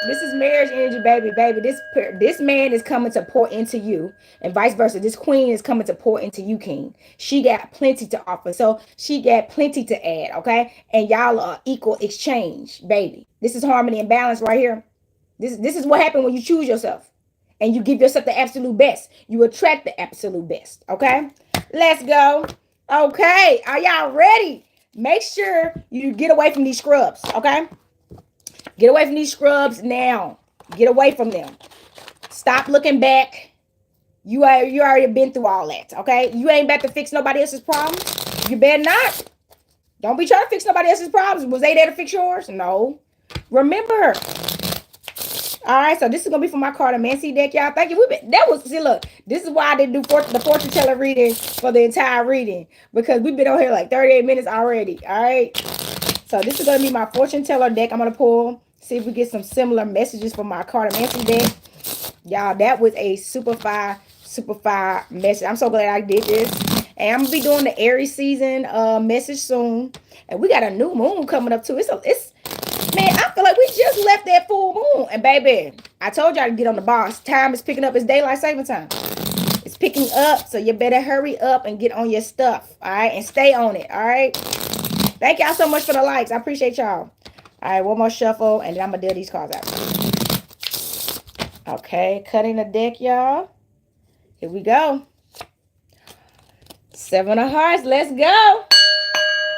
This is marriage energy, baby. This man is coming to pour into you, and vice versa. This queen is coming to pour into you, king. She got plenty to offer, so she got plenty to add, okay? And y'all are equal exchange, baby. This is harmony and balance right here. This is what happens when you choose yourself and you give yourself the absolute best. You attract the absolute best, okay? Let's go. Okay, are y'all ready? Make sure you get away from these scrubs, okay? Get away from these scrubs now. Get away from them. Stop looking back. You already been through all that, okay? You ain't about to fix nobody else's problems. You better not. Don't be trying to fix nobody else's problems. Was they there to fix yours? No. Remember. All right, so this is going to be for my Cartomancy deck, y'all. Thank you. Look, this is why I didn't do the fortune teller reading for the entire reading, because we've been on here like 38 minutes already, all right? So this is going to be my fortune teller deck. I'm going to pull. See if we get some similar messages from my Cartomancy deck. Y'all, that was a super fire message. I'm so glad I did this. And I'm going to be doing the Aries season message soon. And we got a new moon coming up too. Man, I feel like we just left that full moon. And baby, I told y'all to get on the ball. Time is picking up. It's daylight saving time. It's picking up. So you better hurry up and get on your stuff. All right. And stay on it. All right. Thank y'all so much for the likes. I appreciate y'all. All right, one more shuffle, and then I'm going to deal these cards out. Okay, cutting the deck, y'all. Here we go. 7 of Hearts. Let's go.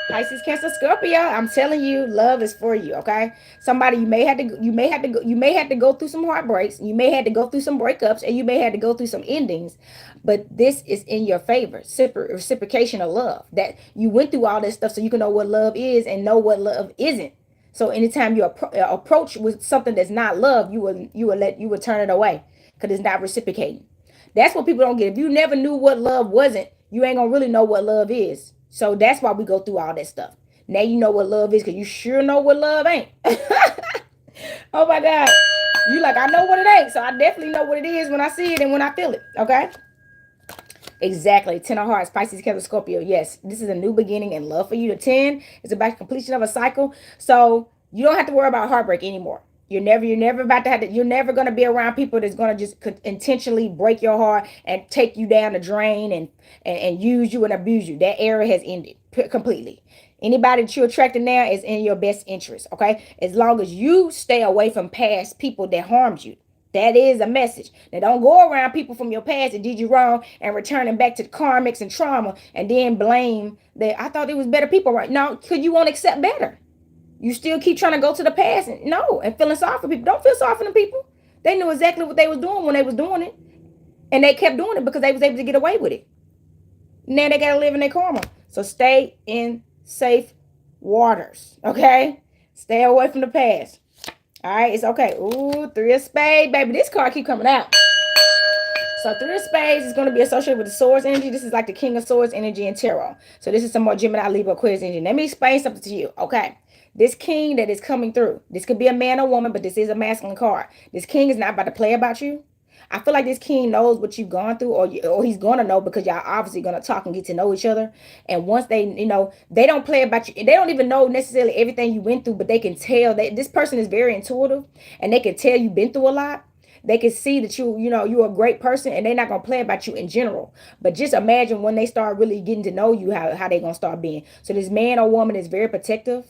Pisces, Cancer, Scorpio. I'm telling you, love is for you. Okay. Somebody you may have to go through some heartbreaks. You may have to go through some breakups, and you may have to go through some endings. But this is in your favor. Reciprocation of love. That you went through all this stuff, so you can know what love is and know what love isn't. So anytime you approach with something that's not love, you will turn it away because it's not reciprocating. That's what people don't get. If you never knew what love wasn't, you ain't gonna really know what love is. So that's why we go through all that stuff. Now you know what love is because you sure know what love ain't. Oh my God. You like, I know what it ain't. So I definitely know what it is when I see it and when I feel it. Okay? Exactly. 10 of Hearts, Pisces, Cancer, Scorpio. Yes, this is a new beginning and love for you. The 10 is about completion of a cycle. So you don't have to worry about heartbreak anymore. You're never about to have to, you're never going to be around people that's going to just intentionally break your heart and take you down the drain and use you and abuse you. That era has ended completely. Anybody that you're attracting now is in your best interest. Okay. As long as you stay away from past people that harmed you. That is a message. Now, don't go around people from your past that did you wrong and returning back to karmics and trauma and then blame that I thought it was better people, right? No, because you won't accept better. You still keep trying to go to the past and feeling sorry for people. Don't feel sorry for them people. They knew exactly what they was doing when they was doing it. And they kept doing it because they was able to get away with it. Now they got to live in their karma. So stay in safe waters, okay? Stay away from the past. All right, it's okay. Ooh, 3 of Spades, baby. This card keep coming out. So 3 of Spades is going to be associated with the Swords energy. This is like the King of Swords energy in tarot. So this is some more Gemini, Libra, Aquarius energy. Let me explain something to you, okay? This king that is coming through, this could be a man or woman, but this is a masculine card. This king is not about to play about you. I feel like this king knows what you've gone through, or he's going to know because y'all obviously going to talk and get to know each other. And once they, they don't play about you. They don't even know necessarily everything you went through, but they can tell that this person is very intuitive and they can tell you've been through a lot. They can see that you're a great person and they're not going to play about you in general. But just imagine when they start really getting to know you, how they're going to start being. So this man or woman is very protective.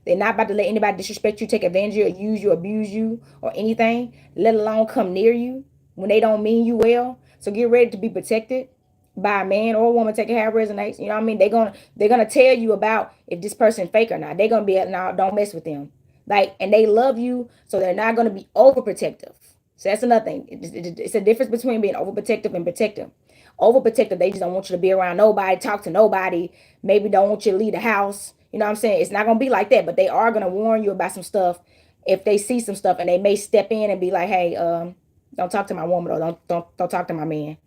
They're not about to let anybody disrespect you, take advantage of you, or use you, abuse you, or anything, let alone come near you when they don't mean you well. So get ready to be protected by a man or a woman, taking how it resonates. You know what I mean? They're gonna tell you about if this person fake or not. They're gonna be no, don't mess with them. And they love you, so they're not gonna be overprotective. So that's another thing. It's a difference between being overprotective and protective. Overprotective, they just don't want you to be around nobody, talk to nobody, maybe don't want you to leave the house. You know what I'm saying? It's not going to be like that, but they are going to warn you about some stuff if they see some stuff, and they may step in and be like, hey, don't talk to my woman, or don't talk to my man.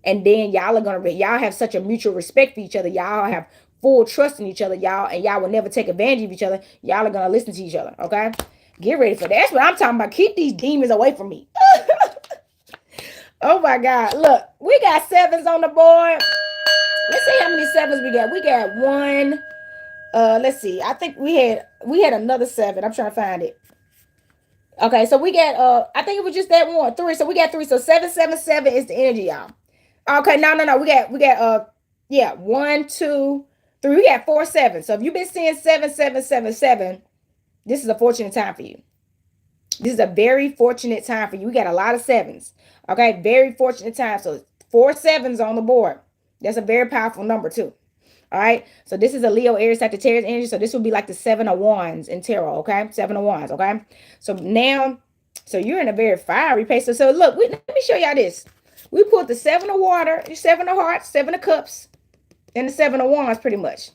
And then y'all have such a mutual respect for each other. Y'all have full trust in each other. Y'all will never take advantage of each other. Y'all are going to listen to each other. Okay. Get ready for that. That's what I'm talking about. Keep these demons away from me. Oh my God. Look, we got 7s on the board. Let's see how many 7s we got. We got 1. Let's see. I think we had another 7. I'm trying to find it. Okay, so we got I think it was just that one. 3. So we got 3. So 777 is the energy, y'all. Okay, no. We got 1, 2, 3. We got 4 7s. So if you've been seeing 7777, this is a fortunate time for you. This is a very fortunate time for you. We got a lot of 7s. Okay, very fortunate time. So 4 7s on the board. That's a very powerful number too. All right. So this is a Leo, Aries, Sagittarius energy. So this would be like the 7 of Wands in tarot. Okay. 7 of Wands. Okay. So now, so you're in a very fiery pace. So look, let me show y'all this. We put the 7 of water, 7 of hearts, 7 of cups, and the 7 of Wands pretty much.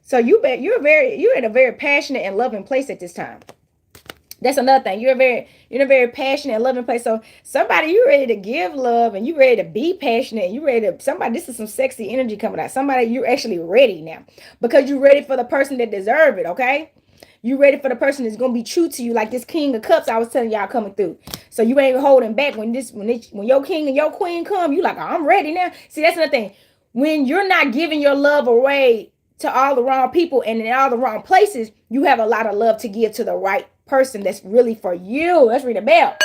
So you're in a very passionate and loving place at this time. That's another thing. You're in a very passionate and loving place. So somebody, you're ready to give love and you're ready to be passionate. And you're ready to, this is some sexy energy coming out. Somebody, you're actually ready now because you're ready for the person that deserve it. Okay. You ready for the person that's going to be true to you, like this King of Cups I was telling y'all coming through. So you ain't holding back when your king and your queen come, you like, oh, I'm ready now. See, that's another thing. When you're not giving your love away to all the wrong people and in all the wrong places, you have a lot of love to give to the right person that's really for you. Let's read a bell.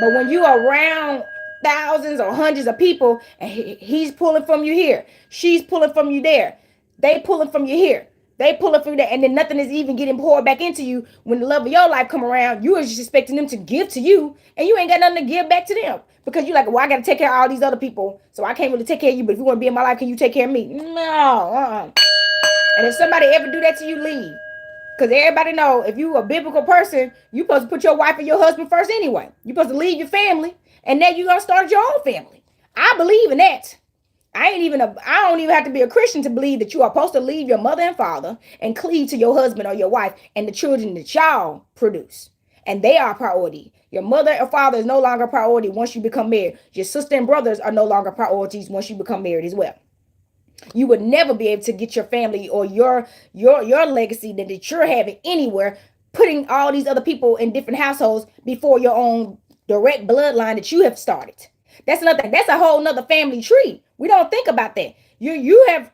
But when you are around thousands or hundreds of people and he's pulling from you here, she's pulling from you there, they pulling from you here, they pulling from you there, and then nothing is even getting poured back into you. When the love of your life come around, you are just expecting them to give to you and you ain't got nothing to give back to them Because you're like, well, I got to take care of all these other people, so I can't really take care of you. But if you want to be in my life, can you take care of me? No. And if somebody ever do that to you, leave. Because everybody know if you a biblical person, you supposed to put your wife and your husband first anyway. You supposed to leave your family, and then you gonna start your own family. I believe in that. I don't even have to be a Christian to believe that you are supposed to leave your mother and father and cleave to your husband or your wife and the children that y'all produce. And they are a priority. Your mother or father is no longer a priority once you become married. Your sister and brothers are no longer priorities once you become married as well. You would never be able to get your family or your legacy that you're having anywhere, putting all these other people in different households before your own direct bloodline that you have started. That's another thing. That's a whole nother family tree. We don't think about that. You have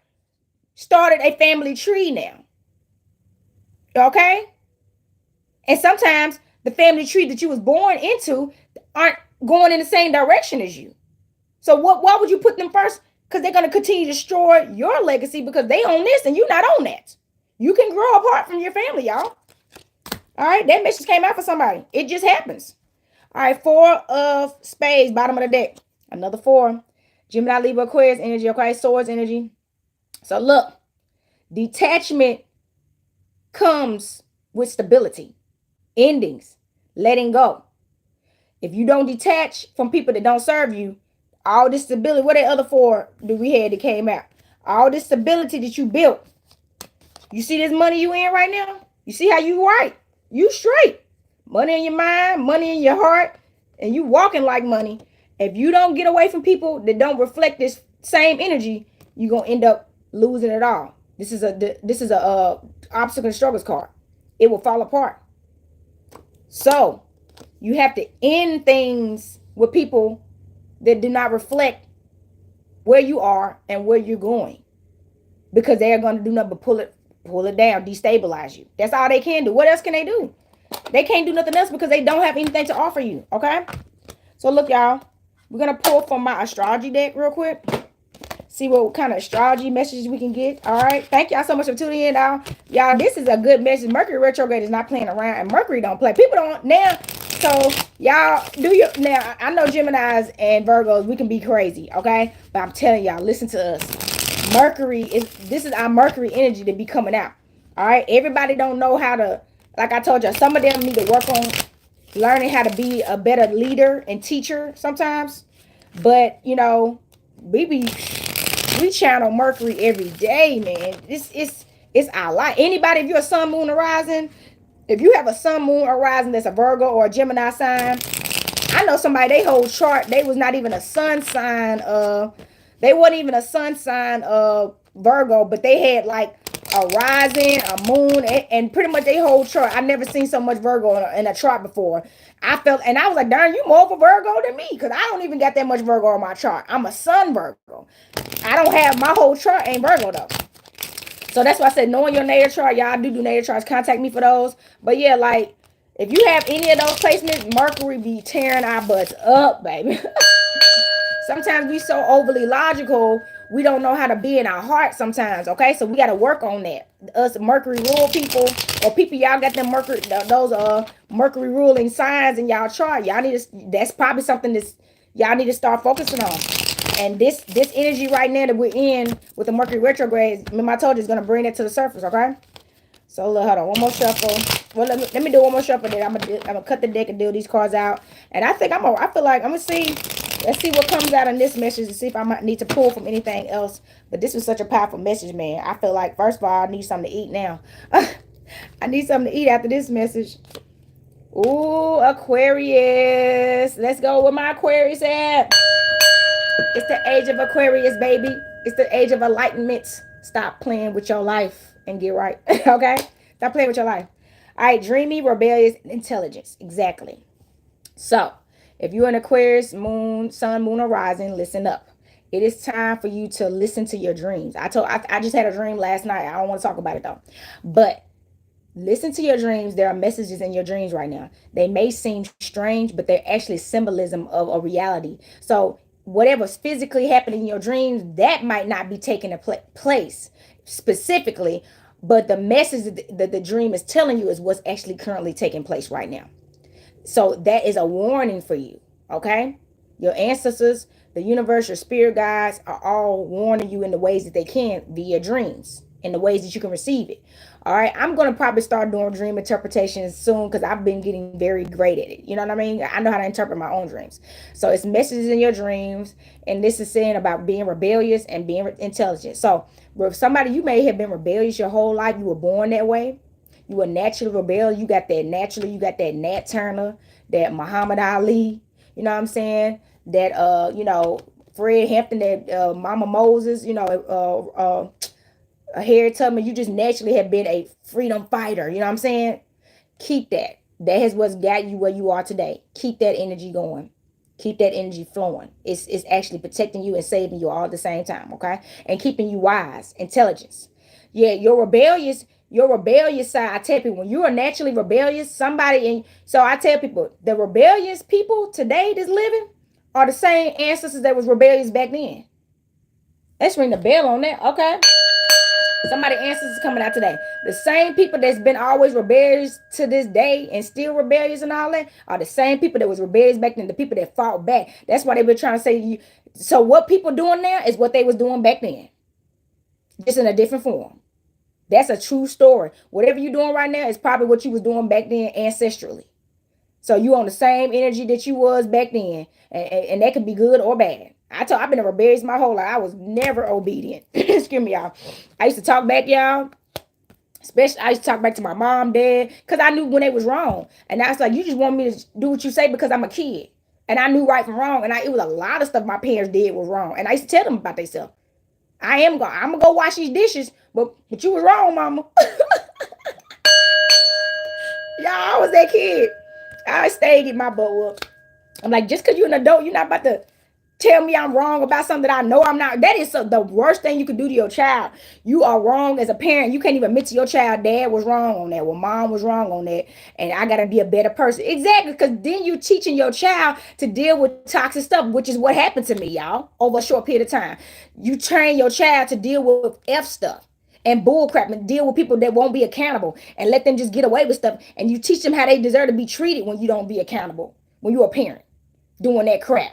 started a family tree now. Okay? And sometimes the family tree that you was born into aren't going in the same direction as you. So why would you put them first? Because they're going to continue to destroy your legacy because they own this and you're not on that. You can grow apart from your family, y'all. All right, that message came out for somebody. It just happens. All right, 4 of spades, bottom of the deck. Another 4. Gemini, Libra, Aquarius energy, okay, swords energy. So look, detachment comes with stability, endings, letting go. If you don't detach from people that don't serve you, all this stability, what that other 4 that we had that came out? All this stability that you built. You see this money you in right now? You see how you right? You straight. Money in your mind, money in your heart, and you walking like money. If you don't get away from people that don't reflect this same energy, you're going to end up losing it all. This is a obstacle and struggles card. It will fall apart. So you have to end things with people that do not reflect where you are and where you're going, because they're going to do nothing but pull it down, destabilize you. That's all they can do. What else can they do? They can't do nothing else because they don't have anything to offer you. Okay. So look, y'all, we're going to pull from my astrology deck real quick. See what kind of astrology messages we can get. All right. Thank y'all so much for tuning in, y'all. This is a good message. Mercury retrograde is not playing around, and Mercury don't play. People don't now. So y'all now. I know Geminis and Virgos, we can be crazy, okay? But I'm telling y'all, listen to us. This is our Mercury energy to be coming out. All right. Everybody don't know how to, like I told you, some of them need to work on learning how to be a better leader and teacher sometimes. But you know, we channel Mercury every day, man. It's our life. Anybody, if you're a sun, moon, or rising, if you have a sun, moon, or rising that's a Virgo or a Gemini sign, I know somebody, they whole chart, they was not even a sun sign they wasn't even a sun sign of Virgo, but they had like a rising, a moon, and pretty much they whole chart. I never seen so much Virgo in a chart before. I felt, and I was like, darn, you more of a Virgo than me, because I don't even got that much Virgo on my chart. I'm a sun Virgo. I don't have, my whole chart ain't Virgo though. So that's why I said, knowing your natal chart, y'all do natal charts, contact me for those. But yeah, like, if you have any of those placements, Mercury be tearing our butts up, baby. Sometimes we so overly logical, we don't know how to be in our heart sometimes, okay? So we got to work on that. Us Mercury rule people, or people y'all got them Mercury, those Mercury ruling signs in y'all chart. Y'all need to, that's probably something that's y'all need to start focusing on. And this energy right now that we're in with the Mercury retrograde, remember I told you, it's going to bring it to the surface, okay? So look, hold on, one more shuffle. Well, let me do one more shuffle. Then I'm gonna cut the deck and deal these cards out. And I think I feel like I'm gonna see. Let's see what comes out in this message and see if I might need to pull from anything else. But this was such a powerful message, man. I feel like, first of all, I need something to eat now. I need something to eat after this message. Ooh, Aquarius. Let's go with my Aquarius at. It's the age of Aquarius, baby. It's the age of enlightenment. Stop playing with your life and get right. Okay? Stop playing with your life. All right, dreamy, rebellious, intelligence. Exactly. So, if you're an Aquarius, moon, sun, moon, or rising, listen up. It is time for you to listen to your dreams. I just had a dream last night. I don't want to talk about it though. But listen to your dreams. There are messages in your dreams right now. They may seem strange, but they're actually symbolism of a reality. So whatever's physically happening in your dreams, that might not be taking a place specifically, but the message that the dream is telling you is what's actually currently taking place right now. So that is a warning for you, okay? Your ancestors, the universe, your spirit guides are all warning you in the ways that they can via dreams, in the ways that you can receive it. All right, I'm going to probably start doing dream interpretations soon because I've been getting very great at it. You know what I mean? I know how to interpret my own dreams. So it's messages in your dreams, and this is saying about being rebellious and being intelligent. So with somebody, you may have been rebellious your whole life. You were born that way. You were naturally rebellious. You got that naturally. You got that Nat Turner, that Muhammad Ali. You know what I'm saying? That Fred Hampton, that Mama Moses. Harriet Tubman. You just naturally have been a freedom fighter. You know what I'm saying? Keep that. That is what's got you where you are today. Keep that energy going. Keep that energy flowing. It's actually protecting you and saving you all at the same time, okay? And keeping you wise, intelligence. Yeah, your rebellious side. I tell people, when you are naturally rebellious, so I tell people, the rebellious people today that's living are the same ancestors that was rebellious back then. Let's ring the bell on that, okay? Somebody ancestors coming out today. The same people that's been always rebellious to this day and still rebellious and all that are the same people that was rebellious back then. The people that fought back. That's why they been trying to say you. So what people doing now is what they was doing back then, just in a different form. That's a true story. Whatever you're doing right now is probably what you was doing back then ancestrally. So you on the same energy that you was back then, and that could be good or bad. I've been a rebellious my whole life. I was never obedient. Excuse me, y'all. I used to talk back, y'all. Especially, I used to talk back to my mom, dad, because I knew when they was wrong. And I was like, you just want me to do what you say because I'm a kid. And I knew right from wrong. And it was a lot of stuff my parents did was wrong. And I used to tell them about themselves. I'm gonna go wash these dishes, but you was wrong, mama. Y'all, I was that kid. I stayed getting my butt whooped. I'm like, just because you're an adult, you're not about to tell me I'm wrong about something that I know I'm not. That is the worst thing you could do to your child. You are wrong as a parent. You can't even admit to your child, dad was wrong on that. Well, mom was wrong on that. And I got to be a better person. Exactly. Because then you teaching your child to deal with toxic stuff, which is what happened to me, y'all, over a short period of time. You train your child to deal with F stuff and bullcrap and deal with people that won't be accountable and let them just get away with stuff. And you teach them how they deserve to be treated when you don't be accountable, when you're a parent doing that crap.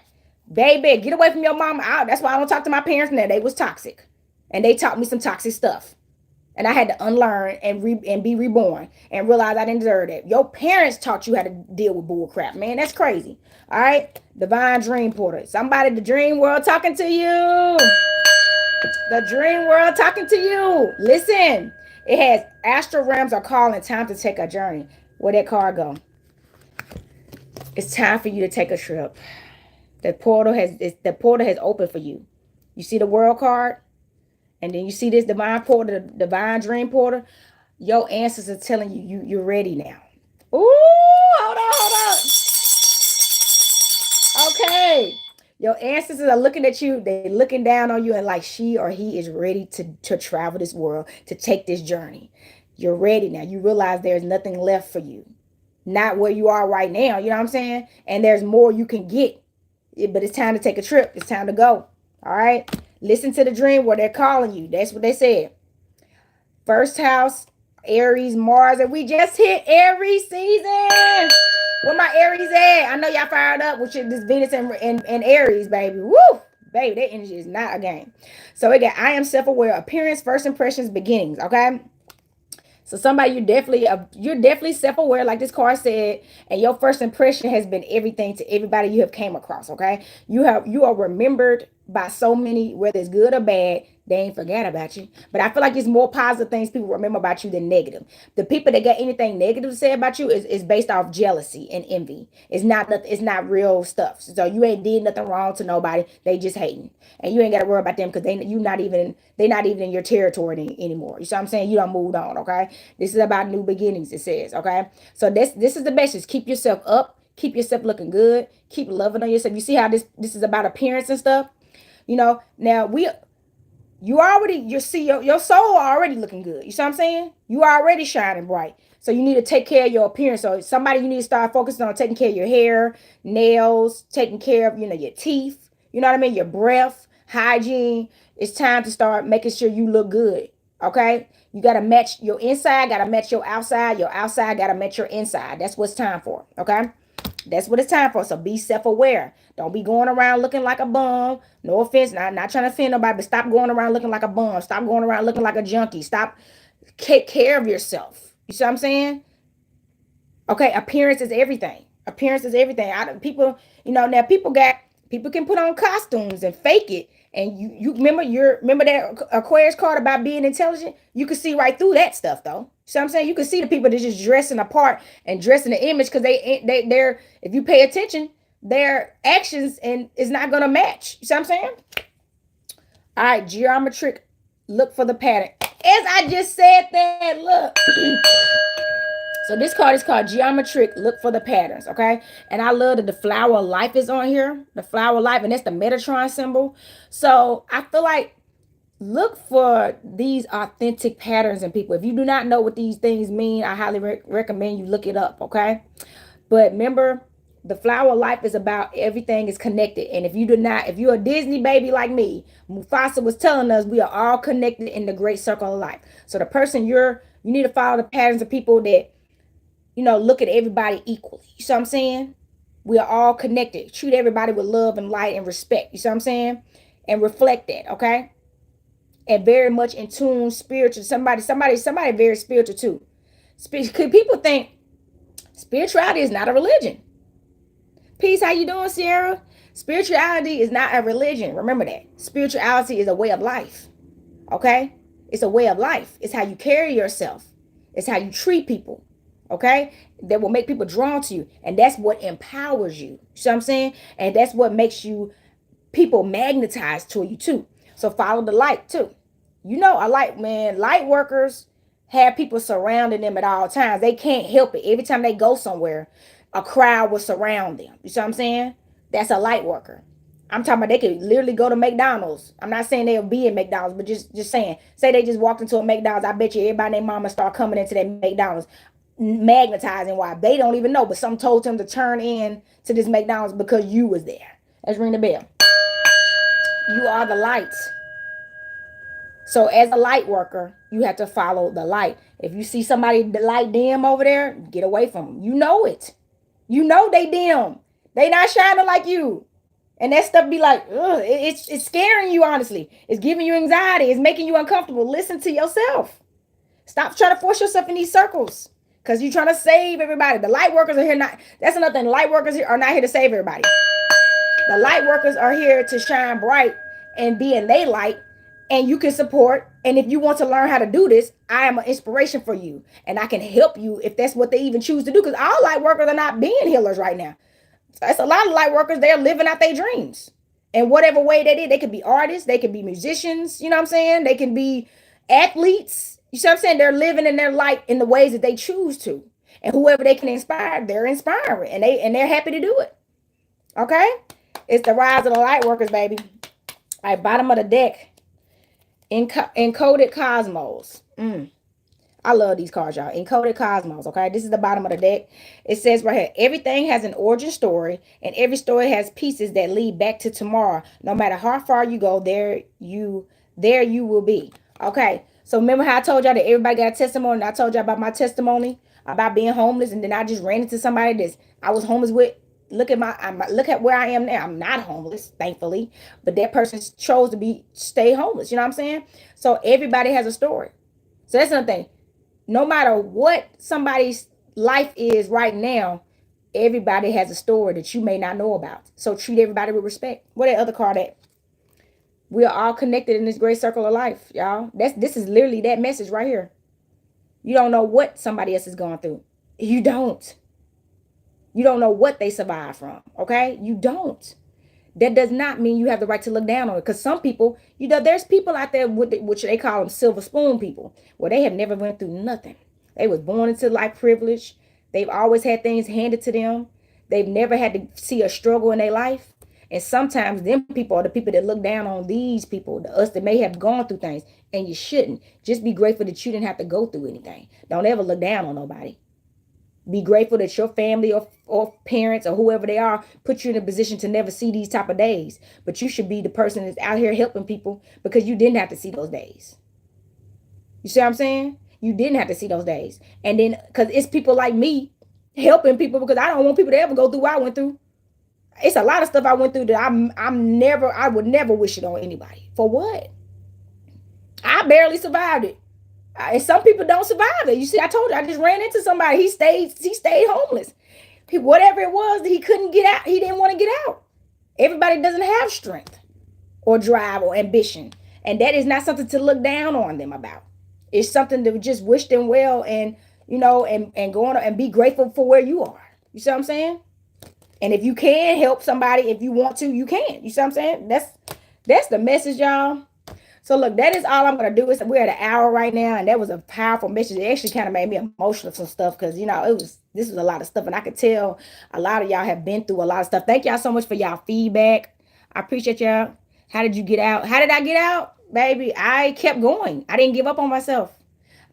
Baby, get away from your mama. That's why I don't talk to my parents now. They was toxic. And they taught me some toxic stuff. And I had to unlearn and be reborn and realize I didn't deserve that. Your parents taught you how to deal with bullcrap, man. That's crazy. All right? Divine Dream Portal. Somebody, the dream world talking to you. The dream world talking to you. Listen. It has astral realms are calling. Time to take a journey. Where that card go? It's time for you to take a trip. The portal has opened for you. You see the world card? And then you see this divine portal, the divine dream portal. Your answers are telling you you're ready now. Ooh, hold on. Okay. Your ancestors are looking at you. They're looking down on you and like she or he is ready to travel this world, to take this journey. You're ready now. You realize there's nothing left for you. Not where you are right now. You know what I'm saying? And there's more you can get. But it's time to take a trip. It's time to go. All right? Listen to the dream where they're calling you. That's what they said. First house, Aries, Mars. And we just hit Aries season. Where my Aries at? I know y'all fired up with this Venus and Aries, baby. Woo! Baby, that energy is not a game. So we got I am self-aware. Appearance, first impressions, beginnings. Okay? So somebody, you're definitely self-aware, like this card said, and your first impression has been everything to everybody you have came across. Okay, you are remembered by so many, whether it's good or bad. They ain't forget about you. But I feel like it's more positive things people remember about you than negative. The people that got anything negative to say about you is based off jealousy and envy. It's not real stuff. So you ain't did nothing wrong to nobody. They just hating. And you ain't got to worry about them because they're not even in your territory anymore. You see what I'm saying? You done moved on, okay? This is about new beginnings, it says, okay? So this is the message. Keep yourself up. Keep yourself looking good. Keep loving on yourself. You see how this is about appearance and stuff? You know, now your soul already looking good. You see what I'm saying? You already shining bright. So you need to take care of your appearance. So somebody, you need to start focusing on taking care of your hair, nails, taking care of, your teeth, you know what I mean? Your breath, hygiene. It's time to start making sure you look good. Okay? You got to match your inside, got to match your outside. Your outside got to match your inside. That's what's time for. Okay? That's what it's time for. So be self-aware. Don't be going around looking like a bum. No offense, not trying to offend nobody, but stop going around looking like a bum. Stop going around looking like a junkie. Stop. Take care of yourself. You see what I'm saying? Okay, appearance is everything. Appearance is everything. People, now people can put on costumes and fake it. And you remember that Aquarius card about being intelligent? You can see right through that stuff though. So I'm saying you can see the people that just dressing apart and dressing the image because they're if you pay attention, their actions and is not gonna match. You see what I'm saying? All right, geometric, look for the pattern. As I just said that, look. So this card is called Geometric, look for the patterns, okay? And I love that the flower of life is on here. The flower of life, and that's the Metatron symbol. So I feel like look for these authentic patterns in people. If you do not know what these things mean, I highly recommend you look it up, okay? But remember, the flower of life is about everything is connected. And if you're a Disney baby like me, Mufasa was telling us we are all connected in the great circle of life. So the person you need to follow the patterns of people that look at everybody equally. You see what I'm saying? We are all connected. Treat everybody with love and light and respect. You see what I'm saying? And reflect that, okay? And very much in tune, spiritual. Somebody very spiritual too. People think spirituality is not a religion. Peace, how you doing, Sierra? Spirituality is not a religion. Remember that. Spirituality is a way of life, okay? It's a way of life. It's how you carry yourself. It's how you treat people. Okay, that will make people drawn to you, and that's what empowers you. You see what I'm saying? And that's what makes people magnetized to you too. So follow the light too. Light workers have people surrounding them at all times. They can't help it. Every time they go somewhere, a crowd will surround them. You see what I'm saying? That's a light worker. I'm talking about they could literally go to McDonald's. I'm not saying they'll be in McDonald's, but just saying, say they just walked into a McDonald's. I bet you everybody and their mama start coming into that McDonald's, magnetizing. Why? They don't even know, but some told them to turn in to this McDonald's because you was there. Let's ring the bell. You are the light. So as a light worker, you have to follow the light. If you see somebody the light dim over there, get away from them. You know it. You know they dim. They not shining like you. And that stuff be like, ugh, it's scaring you, honestly. It's giving you anxiety. It's making you uncomfortable. Listen to yourself. Stop trying to force yourself in these circles. Because you're trying to save everybody. The light workers are here that's another thing. The light workers are not here to save everybody. The light workers are here to shine bright and be in their light. And you can support. And if you want to learn how to do this, I am an inspiration for you. And I can help you if that's what they even choose to do. Because all light workers are not being healers right now. That's a lot of light workers. They're living out their dreams. And whatever way they did, they could be artists. They could be musicians. You know what I'm saying? They can be athletes. You see what I'm saying? They're living in their light in the ways that they choose to. And whoever they can inspire, they're inspiring. And they're happy to do it. Okay? It's the rise of the light workers, baby. All right, bottom of the deck. Encoded Cosmos. I love these cards, y'all. Encoded Cosmos, okay? This is the bottom of the deck. It says right here, everything has an origin story, and every story has pieces that lead back to tomorrow. No matter how far you go, there you will be. Okay? So remember how I told y'all that everybody got a testimony? And I told y'all about my testimony about being homeless, and then I just ran into somebody that I was homeless with. Look at where I am now. I'm not homeless, thankfully, but that person chose to stay homeless. You know what I'm saying? So everybody has a story. So that's another thing. No matter what somebody's life is right now, everybody has a story that you may not know about. So treat everybody with respect. What that other card at? We are all connected in this great circle of life, y'all. This is literally that message right here. You don't know what somebody else is going through. You don't. You don't know what they survived from, okay? You don't. That does not mean you have the right to look down on it. Because some people, there's people out there, which they call them silver spoon people, where they have never went through nothing. They was born into life privilege. They've always had things handed to them. They've never had to see a struggle in their life. And sometimes them people are the people that look down on these people, us that may have gone through things. And you shouldn't. Just be grateful that you didn't have to go through anything. Don't ever look down on nobody. Be grateful that your family or parents or whoever they are put you in a position to never see these type of days. But you should be the person that's out here helping people because you didn't have to see those days. You see what I'm saying? You didn't have to see those days. And then, because it's people like me helping people, because I don't want people to ever go through what I went through. It's a lot of stuff I went through that I would never wish it on anybody. For what? I barely survived it. And some people don't survive it. You see, I told you, I just ran into somebody. He stayed homeless. Whatever it was, he couldn't get out. He didn't want to get out. Everybody doesn't have strength or drive or ambition. And that is not something to look down on them about. It's something to just wish them well, and and go on and be grateful for where you are. You see what I'm saying? And if you can help somebody, if you want to, you can. You see what I'm saying? That's the message, y'all. So look, that is all I'm gonna do. We're at an hour right now, and that was a powerful message. It actually kind of made me emotional some stuff, because this was a lot of stuff, and I could tell a lot of y'all have been through a lot of stuff. Thank y'all so much for y'all feedback. I appreciate y'all. How did you get out? How did I get out? Baby, I kept going. I didn't give up on myself.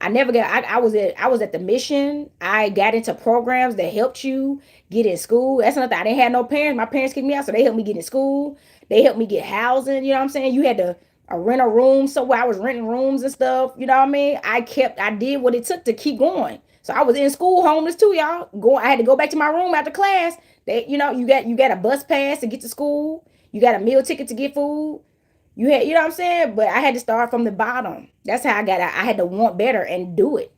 I never got. I was at the mission. I got into programs that helped you get in school. That's another thing. I didn't have no parents. My parents kicked me out, so they helped me get in school. They helped me get housing. You know what I'm saying? You had to rent a room. So I was renting rooms and stuff. You know what I mean? I did what it took to keep going. So I was in school homeless too, y'all. I had to go back to my room after class. You got a bus pass to get to school. You got a meal ticket to get food. You know what I'm saying? But I had to start from the bottom. That's how I got out. I had to want better and do it.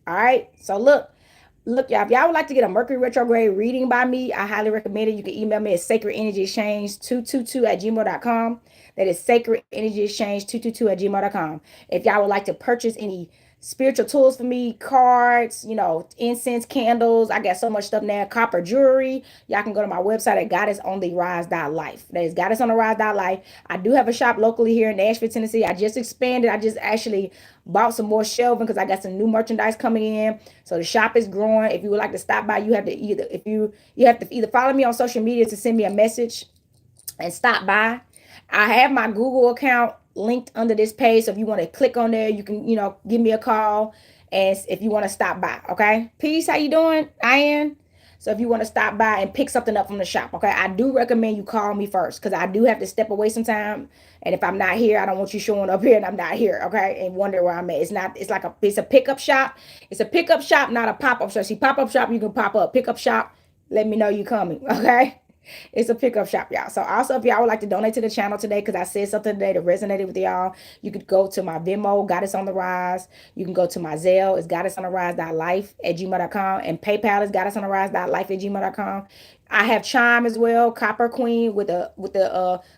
All right. So look, y'all, if y'all would like to get a Mercury retrograde reading by me, I highly recommend it. You can email me at sacredenergyexchange222@gmail.com. That is sacredenergyexchange222@gmail.com. If y'all would like to purchase any spiritual tools for me, cards, incense, candles. I got so much stuff now. Copper jewelry. Y'all can go to my website at goddessontherise.life. That is goddessontherise.life. I do have a shop locally here in Nashville, Tennessee. I just expanded. I just actually bought some more shelving because I got some new merchandise coming in. So the shop is growing. If you would like to stop by, you have to either follow me on social media to send me a message and stop by. I have my Google account linked under this page. So if you want to click on there, you can, give me a call. And if you want to stop by, okay? Peace, how you doing? Ian. So if you want to stop by and pick something up from the shop, okay? I do recommend you call me first, because I do have to step away sometime. And if I'm not here, I don't want you showing up here and I'm not here, okay? And wonder where I'm at. It's a pickup shop. It's a pickup shop, not a pop-up shop. See, pop-up shop, you can pop up. Pickup shop, let me know you coming, okay? It's a pickup shop, y'all. So also, if y'all would like to donate to the channel today, because I said something today that resonated with y'all, you could go to my Venmo, Goddess on the Rise. You can go to my Zelle, it's goddessontherise.life@gmail.com, and PayPal is goddessontherise.life@gmail.com. I have Chime as well, Copper Queen with the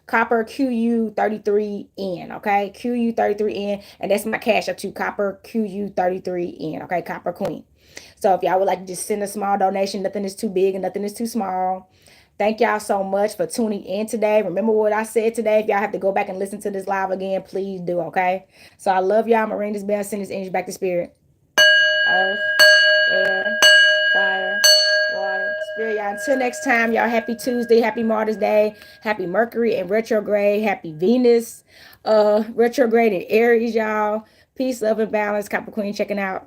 Copper QU33N, okay? QU33N, and that's my cash up to Copper QU33N, okay? Copper Queen. So if y'all would like to just send a small donation, nothing is too big and nothing is too small. Thank y'all so much for tuning in today. Remember what I said today. If y'all have to go back and listen to this live again, please do, okay? So I love y'all. I'm going to ring this bell, send this energy back to spirit. Earth, air, fire, water, spirit, y'all. Until next time, y'all, happy Tuesday, happy Mother's Day, happy Mercury and retrograde, happy Venus retrograde in Aries, y'all. Peace, love, and balance. Copper Queen checking out.